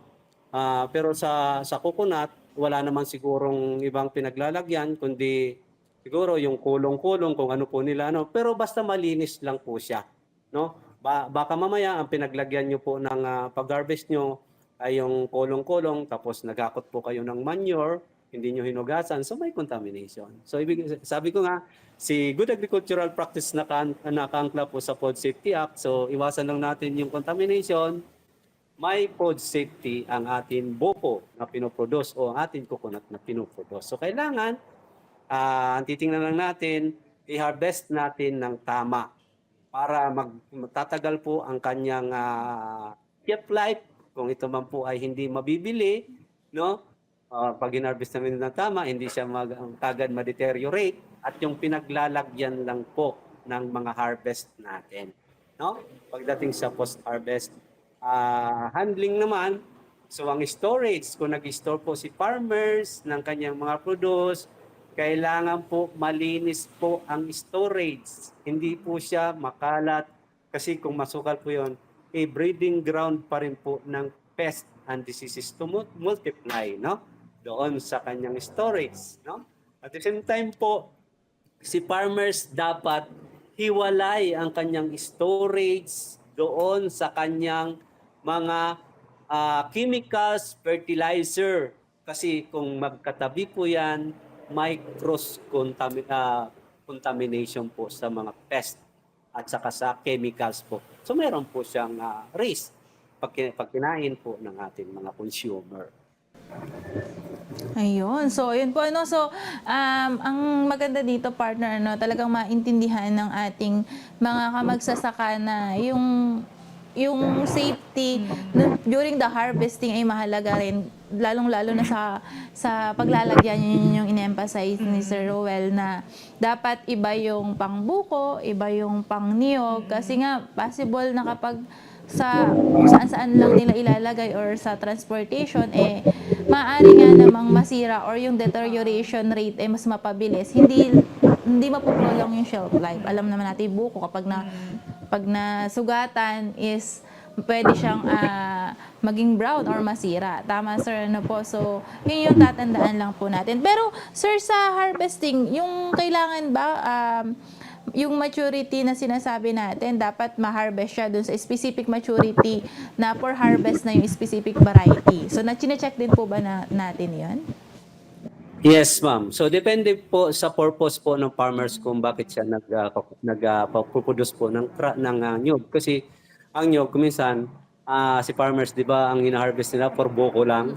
Pero sa coconut, wala naman sigurong ibang pinaglalagyan kundi siguro yung kulong-kulong kung ano po nila, no? Pero basta malinis lang po siya, no? Baka mamaya ang pinaglagyan nyo po ng pag-harvest nyo ay yung kulong-kulong, tapos nagakot po kayo ng manure, hindi nyo hinugasan, so may contamination. So sabi ko nga, si Good Agricultural Practice na nakaangkla po sa Food Safety Act, so iwasan lang natin yung contamination. May food safety ang ating buko na pinoproduce o ang ating coconut na pinoproduce. So kailangan, titingnan lang natin, i-harvest natin ng tama para magtatagal po ang kanyang shelf life. Kung ito man po ay hindi mabibili, no? Pag in-harvest namin ng tama, hindi siya kagad ma-deteriorate at yung pinaglalagyan lang po ng mga harvest natin, no? Pagdating sa post-harvest handling naman, so ang storage, kung nag-store po si farmers ng kanyang mga produce, kailangan po malinis po ang storage. Hindi po siya makalat kasi kung masukal po yon, breeding ground pa rin po ng pest and diseases to multiply, no? Doon sa kanyang storage, no? At the same time po, si farmers dapat hiwalay ang kanyang storage doon sa kanyang mga chemicals, fertilizer. Kasi kung magkatabi po yan, may cross contamination po sa mga pest at saka sa chemicals po. So meron po siyang risk pag kinain po ng ating mga consumer. Ayun. So, yun po. Ano? So, ang maganda dito, partner, ano, talagang maintindihan ng ating mga kamagsasaka na yung safety during the harvesting ay mahalaga rin, lalong-lalo na sa paglalagyan. Yun yung in-emphasize ni Sir Roel na dapat iba yung pangbuko, iba yung pangniyog, kasi nga possible na kapag saan-saan lang nila ilalagay or sa transportation, maaari nga namang masira or yung deterioration rate mas mapabilis. Hindi mapuprolong yung shelf life. Alam naman natin buko kapag pag nasugatan is pwede siyang maging brown or masira. Tama, sir, ano po? So, yun yung tatandaan lang po natin. Pero, sir, sa harvesting, yung kailangan ba, yung maturity na sinasabi natin, dapat ma-harvest siya dun sa specific maturity na for harvest na yung specific variety. So, na-check din po ba natin yun? Yes, ma'am. So depende po sa purpose po ng farmers kung bakit siya nag-produce po ng nyug. Kasi ang nyug, kuminsan, si farmers, di ba, ang hina-harvest nila for buko lang.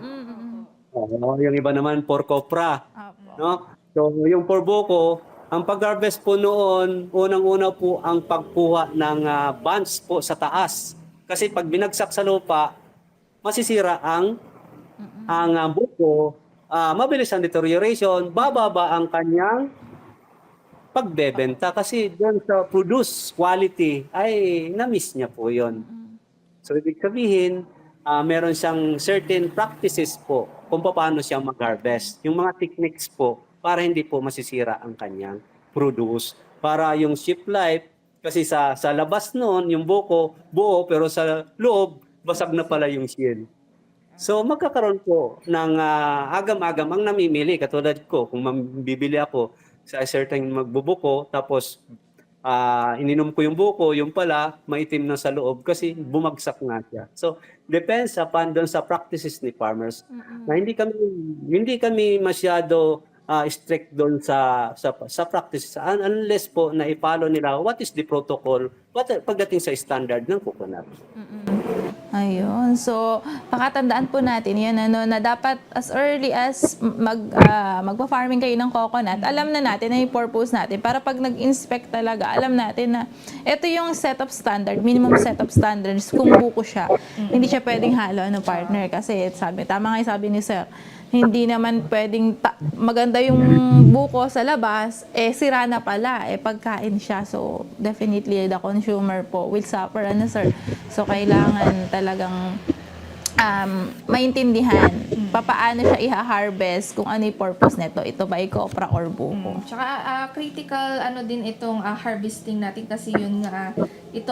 Oo, yung iba naman for kopra. No? So yung for buko, ang pag-harvest po noon, unang-una po ang pagkuha ng bunch po sa taas. Kasi pag binagsak sa lupa, masisira ang buko. Mabilis ang deterioration, bababa ang kanyang pagbebenta kasi doon sa produce quality ay na-miss niya po yon. So ibig sabihin, meron siyang certain practices po kung paano siya mag-harvest. Yung mga techniques po para hindi po masisira ang kanyang produce. Para yung shelf life, kasi sa labas noon, yung buko, buo, pero sa loob, basag na pala yung shell. So magkakaroon po ng agam-agam ang namimili. Katulad ko, kung bibili ako sa certain magbubuko, tapos ininom ko yung buko, yung pala, maitim na sa loob kasi bumagsak nga siya. So depends upon doon sa practices ni farmers. Na hindi kami masyado strict doon sa practices unless po na i-follow nila what is the protocol pagdating sa standard ng coconut. Ayun. So, pakatandaan po natin yan, na dapat as early as magpa-farming kayo ng coconut, alam na natin na yung purpose natin. Para pag nag-inspect talaga, alam natin na ito yung set of standard, minimum set of standards kung buko siya. Hindi siya pwedeng halo, partner. Kasi tama nga yung sabi ni sir, hindi naman pwedeng maganda yung buko sa labas, sira na pala, pagkain siya. So, definitely the consumer po will suffer, sir. So, kailangan talagang maintindihan papaano siya i-harvest, kung ano yung purpose nito. Ito ba ay kopra or buko? Tsaka critical din itong harvesting natin kasi yun nga ito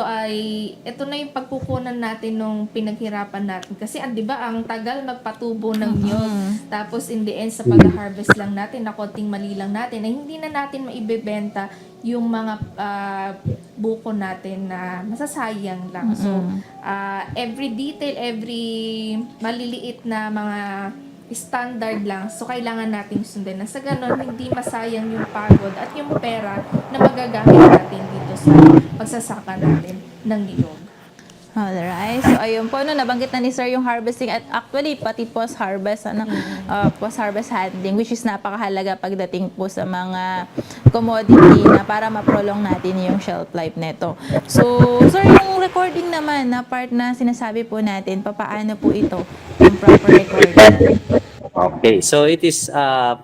na yung pagkukunan natin nung pinaghirapan natin kasi di ba ang tagal magpatubo ng nyug, tapos in the end sa pag-harvest lang natin na konting mali lang natin ay hindi na natin maibebenta yung mga buko natin na masasayang lang. So every detail, every maliliit na mga standard lang. So, kailangan nating sundin na sa ganun, hindi masayang yung pagod at yung pera na magagamit natin dito sa pagsasaka natin ng niyog. Alright. So, ayun po, nabanggit na ni Sir yung harvesting at actually, pati post-harvest, post-harvest handling, which is napakahalaga pagdating po sa mga commodity na para ma-prolong natin yung shelf life neto. So, Sir, yung recording naman na part na sinasabi po natin, papaano po ito yung proper recording? Okay, so it is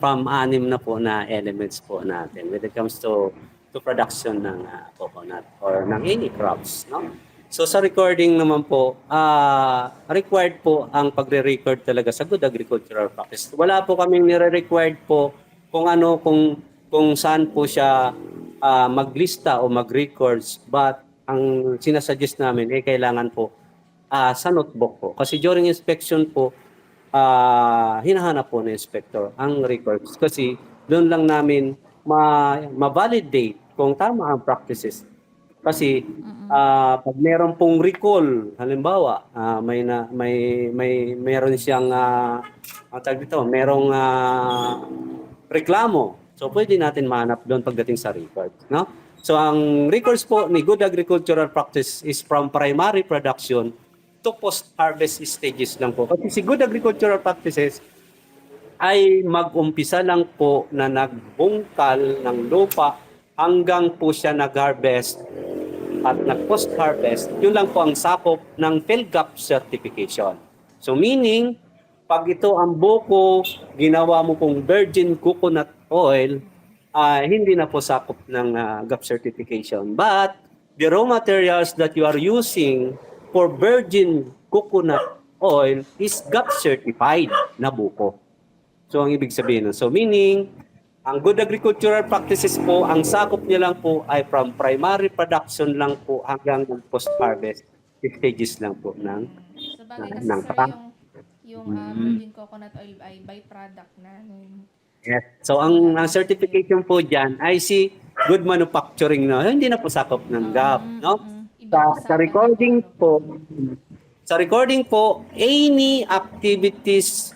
from 6 na po na elements po natin when it comes to production ng coconut or ng any crops, no? So sa recording naman po, required po ang pagre-record talaga sa good agricultural practice. Wala po kaming nire-required po kung saan po siya maglista o mag-records, but ang sinasuggest namin kailangan po sa notebook po. Kasi during inspection po, hinahanap po ng inspector ang records. Kasi doon lang namin ma-validate kung tama ang practices. Kasi pag meron pong recall, halimbawa, meron siyang merong reklamo. So pwede natin mahanap doon pagdating sa record, no? So ang records po ni good agricultural practice is from primary production to post-harvest stages lang po. Kasi si good agricultural practices ay mag-umpisa lang po na nagbungkal ng lupa hanggang po siya nag-harvest at nag-post-harvest. Yun lang po ang sakop ng PhilGAP certification. So meaning, pag ito ang buko, ginawa mo pong virgin coconut oil, hindi na po sakop ng GAP certification. But the raw materials that you are using for virgin coconut oil is GAP certified na buko. So ang ibig sabihin, so meaning Ang good agricultural practices po, ang sakop niya lang po ay from primary production lang po hanggang post-harvest stages lang po ng Sa bagay kasi ng sir, crop. yung virgin coconut oil ay byproduct na. Yes. So ang certification po diyan ay si good manufacturing na. Hindi na po sakop ng GAP, no? Sa recording po, any activities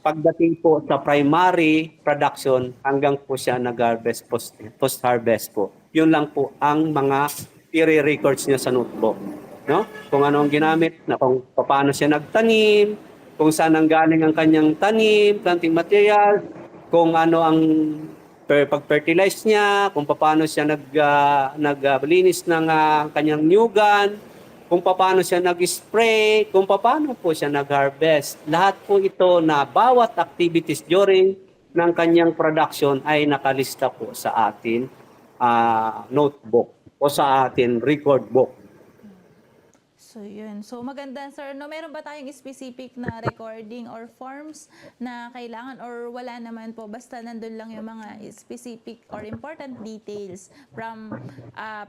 pagdating po sa primary production hanggang po siya nag-harvest, post-harvest po. Yun lang po ang mga i-records niya sa notebook. No? Kung ano ang ginamit, na kung paano siya nagtanim, kung saan ang galing ang kanyang tanim, planting material, kung ano ang pag-fertilize niya, kung paano siya naglinis ng kanyang nyugan, kung paano siya nag-spray, kung paano po siya nag-harvest. Lahat po ito na bawat activities during ng kanyang production ay nakalista po sa atin notebook o sa atin record book. So, yun. So, maganda, sir. No, meron ba tayong specific na recording or forms na kailangan or wala naman po? Basta nandun lang yung mga specific or important details from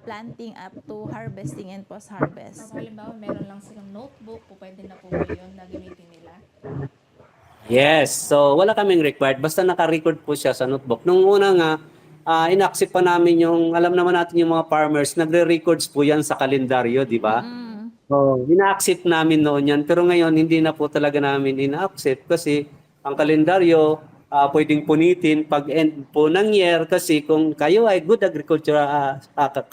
planting up to harvesting and post-harvest. So, halimbawa, meron lang silang notebook, po pwede na po ba yun na gamitin nila? Yes. So, wala kaming required. Basta naka-record po siya sa notebook. Nung una nga, in-accept pa namin yung, alam naman natin yung mga farmers, nagre-records po yan sa kalendaryo, di ba? So, ina-accept namin noon yan. Pero ngayon, hindi na po talaga namin ina-accept kasi ang kalendaryo, pwedeng punitin pag end po ng year kasi kung kayo ay good agriculture,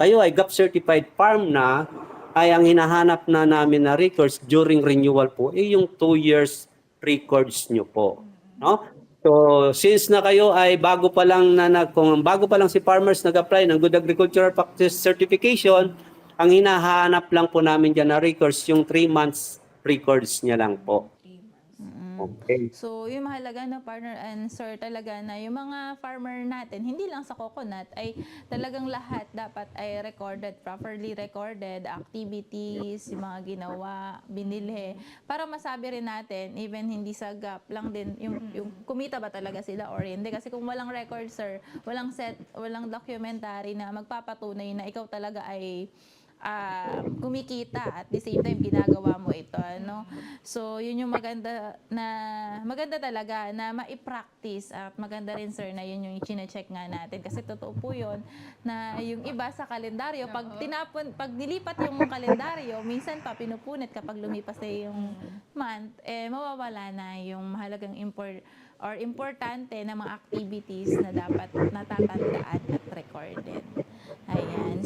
kayo ay GAP certified farm na, ay ang hinahanap na namin na records during renewal po, yung 2 years records nyo po. No? So, since na kayo ay bago pa lang kung bago pa lang si farmers nag-apply ng Good Agricultural Practice Certification, ang hinahanap lang po namin dyan na records, yung 3 months records niya lang po. Okay. So, yung mahalaga na partner and sir talaga na yung mga farmer natin, hindi lang sa coconut, ay talagang lahat dapat ay recorded, properly recorded, activities, yung mga ginawa, binili, para masabi rin natin, even hindi sa GAP lang din, yung kumita ba talaga sila or hindi. Kasi kung walang record, sir, walang documentary na magpapatunay na ikaw talaga ay kumikita at the same time ginagawa mo ito, ano. So yun yung maganda talaga na mai-practice at maganda rin sir na yun yung chine-check nga natin kasi totoo po yun na yung iba sa kalendaryo pag nilipat yung kalendaryo minsan pa pinupunit kapag lumipas na yung month mawawala na yung mahalagang importante na mga activities na dapat natatandaan at recorded. Ayan.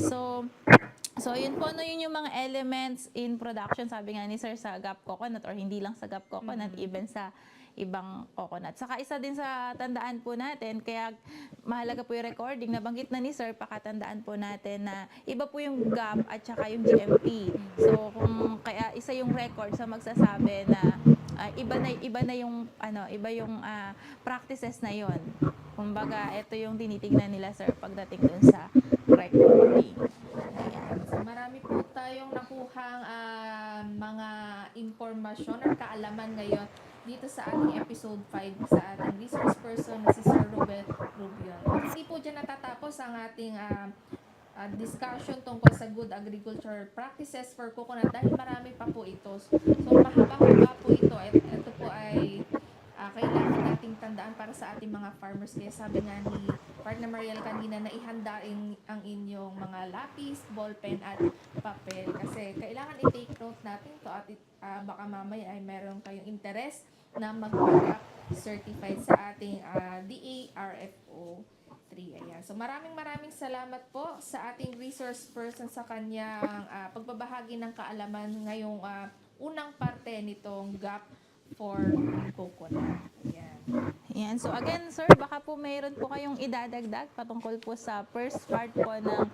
So, yun po, no, yun yung mga elements in production, sabi nga ni Sir, sa GAP coconut or hindi lang sa GAP coconut, even sa ibang coconut. Saka isa din sa tandaan po natin, kaya mahalaga po yung recording, nabanggit na ni Sir, pakatandaan po natin na iba po yung GAP at saka yung GMP. So, kaya isa yung record sa magsasabi na iba yung practices na yon. Kumbaga, ito yung tinitingnan nila Sir pagdating dun sa recording. Ayan. So, marami po tayong nakuhang mga impormasyon or kaalaman ngayon dito sa ating episode 5 sa ating resource person na si Sir Robert Rubion. Hindi po dyan natatapos ang ating discussion tungkol sa good agricultural practices for coconut dahil marami pa po ito. So, mahaba-haba po ito. Ito po ay kailangan nating tandaan para sa ating mga farmers. Kaya sabi nga ni Partner Mariel kanina na ihanda ang inyong mga lapis, ballpen at papel. Kasi kailangan i-take note natin to at baka mamaya ay meron kayong interest na mag-GAP certified sa ating DARFO 3. Ayan. So maraming salamat po sa ating resource person sa kanyang pagbabahagi ng kaalaman ngayong unang parte nitong GAP for coconut. Ayan. Yan. So again, sir, baka po mayroon po kayong idadagdag patungkol po sa first part po ng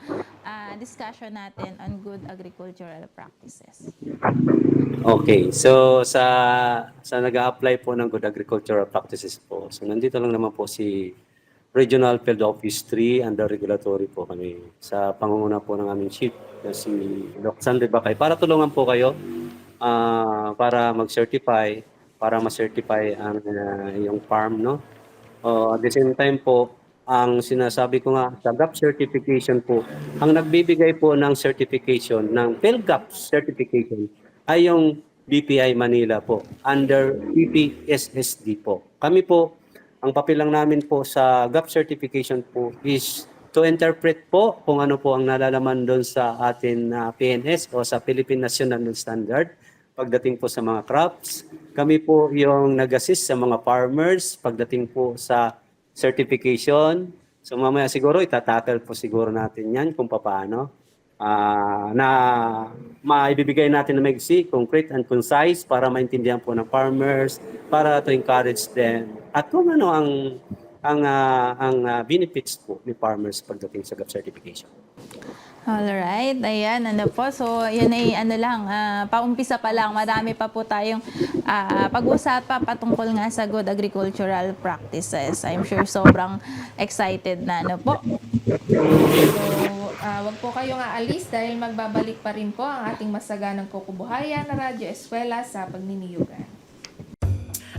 discussion natin on good agricultural practices. Okay. So sa nag-a-apply po ng good agricultural practices po. So nandito lang naman po si Regional Field Office 3 under regulatory po kami sa pangunguna po ng aming chief si Doc Sandre Bacay para tulungan po kayo para mag-certify, para ma-certify ang yung farm, no? At the same time po, ang sinasabi ko nga, sa GAP certification po, ang nagbibigay po ng certification, ng PhilGAP certification, ay yung BPI Manila po, under PPSSD po. Kami po, ang papel lang namin po sa GAP certification po is to interpret po kung ano po ang nalalaman doon sa atin na PNS o sa Philippine National Standard pagdating po sa mga crops. Kami po yung nag-assist sa mga farmers pagdating po sa certification. So mamaya siguro itatackle po siguro natin yan kung paano na maibibigay natin na maigsi, concrete and concise para maintindihan po ng farmers, para to encourage them. At kung ano ang benefits po ni farmers pagdating sa GAP certification. Alright, ayan, ano po. So, yun ay paumpisa pa lang. Madami pa po tayong pag-usapan patungkol nga sa good agricultural practices. I'm sure sobrang excited na, ano po. So, wag po kayong aalis dahil magbabalik pa rin po ang ating masaganang kukubuhayan na Radyo Eskwela sa pagniniyugan.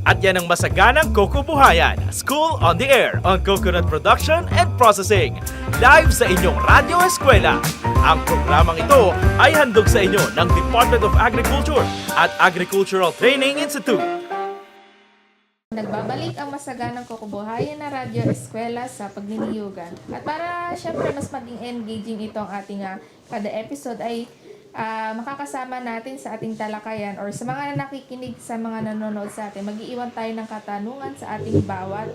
At yan ang masaganang Kukubuhayan, School on the Air on Coconut Production and Processing. Live sa inyong Radyo Eskwela. Ang programang ito ay handog sa inyo ng Department of Agriculture at Agricultural Training Institute. Nagbabalik ang masaganang kukubuhayan na Radyo Eskwela sa pagniniyugan. At para syempre mas maging engaging itong ating kada episode ay makakasama natin sa ating talakayan or sa mga nakikinig sa mga nanonood sa atin, mag-iiwan tayo ng katanungan sa ating bawat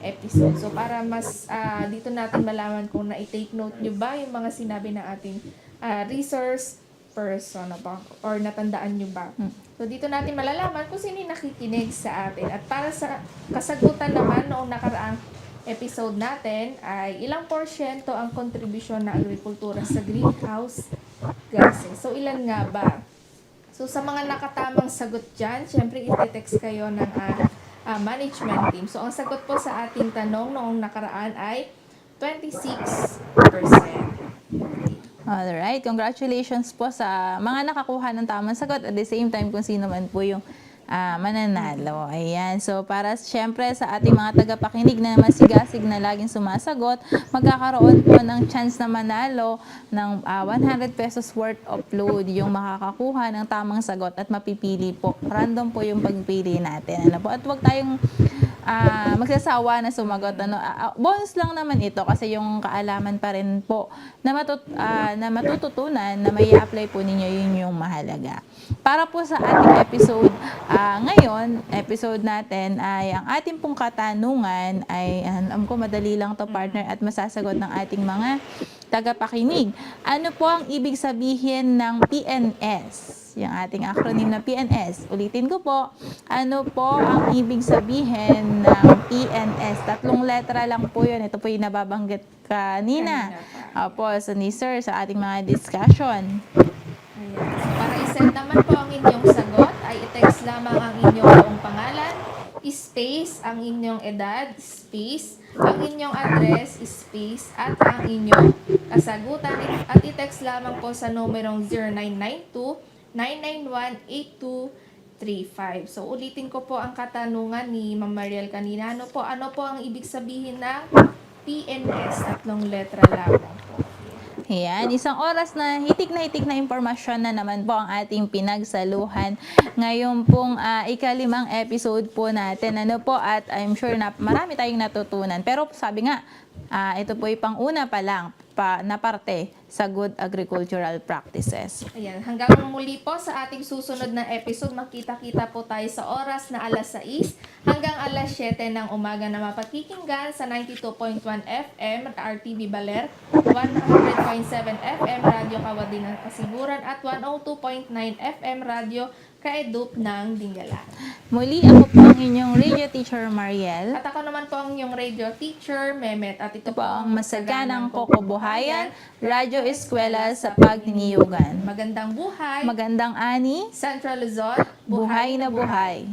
episode. So para mas dito natin malaman kung na-take note nyo ba yung mga sinabi ng ating resource person or natandaan nyo ba. So dito natin malalaman kung sino yung nakikinig sa atin. At para sa kasagutan naman noong nakaraang episode natin ay ilang porsyento ang kontribusyon ng agrikultura sa greenhouse gases. So, ilan nga ba? So, sa mga nakatamang sagot dyan, syempre iti-text kayo ng management team. So, ang sagot po sa ating tanong noong nakaraan ay 26%. Alright, congratulations po sa mga nakakuha ng tamang sagot at the same time kung sino man po yung mananalo. Ayan. So, para syempre sa ating mga tagapakinig na masigasig na laging sumasagot, magkakaroon po ng chance na manalo ng 100 pesos worth of load yung makakakuha ng tamang sagot at mapipili po. Random po yung pagpili natin. Ano po? At huwag tayong magsasawa na sumagot. Bonus lang naman ito kasi yung kaalaman pa rin po na matututunan na may apply po ninyo, yun yung mahalaga. Para po sa ating episode ngayon, episode natin ay ang ating pong katanungan ay, alam ko madali lang to partner at masasagot ng ating mga tagapakinig. Ano po ang ibig sabihin ng PNS? Yung ating acronym na PNS. Ulitin ko po, ano po ang ibig sabihin ng PNS? 3 letra lang po yun. Ito po yung nababanggit kanina. Opo, so ni sir, sa ating mga discussion. Ayan. So, para i-send naman po ang inyong sagot, ay i-text lamang ang inyong buong pangalan, space, ang inyong edad, space, ang inyong address, space, at ang inyong kasagutan. At i-text lamang po sa numerong 0992-991-8235. So, ulitin ko po ang katanungan ni Ma'am Mariel kanina. Ano po ang ibig sabihin ng PNS? 3 letra lamang po. Ayan, isang oras na hitik na impormasyon na naman po ang ating pinagsaluhan ngayon pong ika-5 episode po natin. Ano po, at I'm sure na marami tayong natutunan. Pero sabi nga, ito po ay pang-una pa lang na parte sa good agricultural practices. Ayan, hanggang muli po sa ating susunod na episode, makita-kita po tayo sa oras na alas 6 hanggang alas 7 ng umaga na mapakikinggan sa 92.1 FM RTV Baler, 100.7 FM Radio Kawadin ng Kasiguran at 102.9 FM Radio Kaedup ng Dingalan. Muli, ako po ang inyong radio teacher Mariel. At ako naman po ang inyong radio teacher Memet. At ito Ito po ang masaganang kukubuhayan, Radyo Eskwela sa pagniniyugan. Magandang buhay, Magandang ani, Central Luzon, buhay na buhay.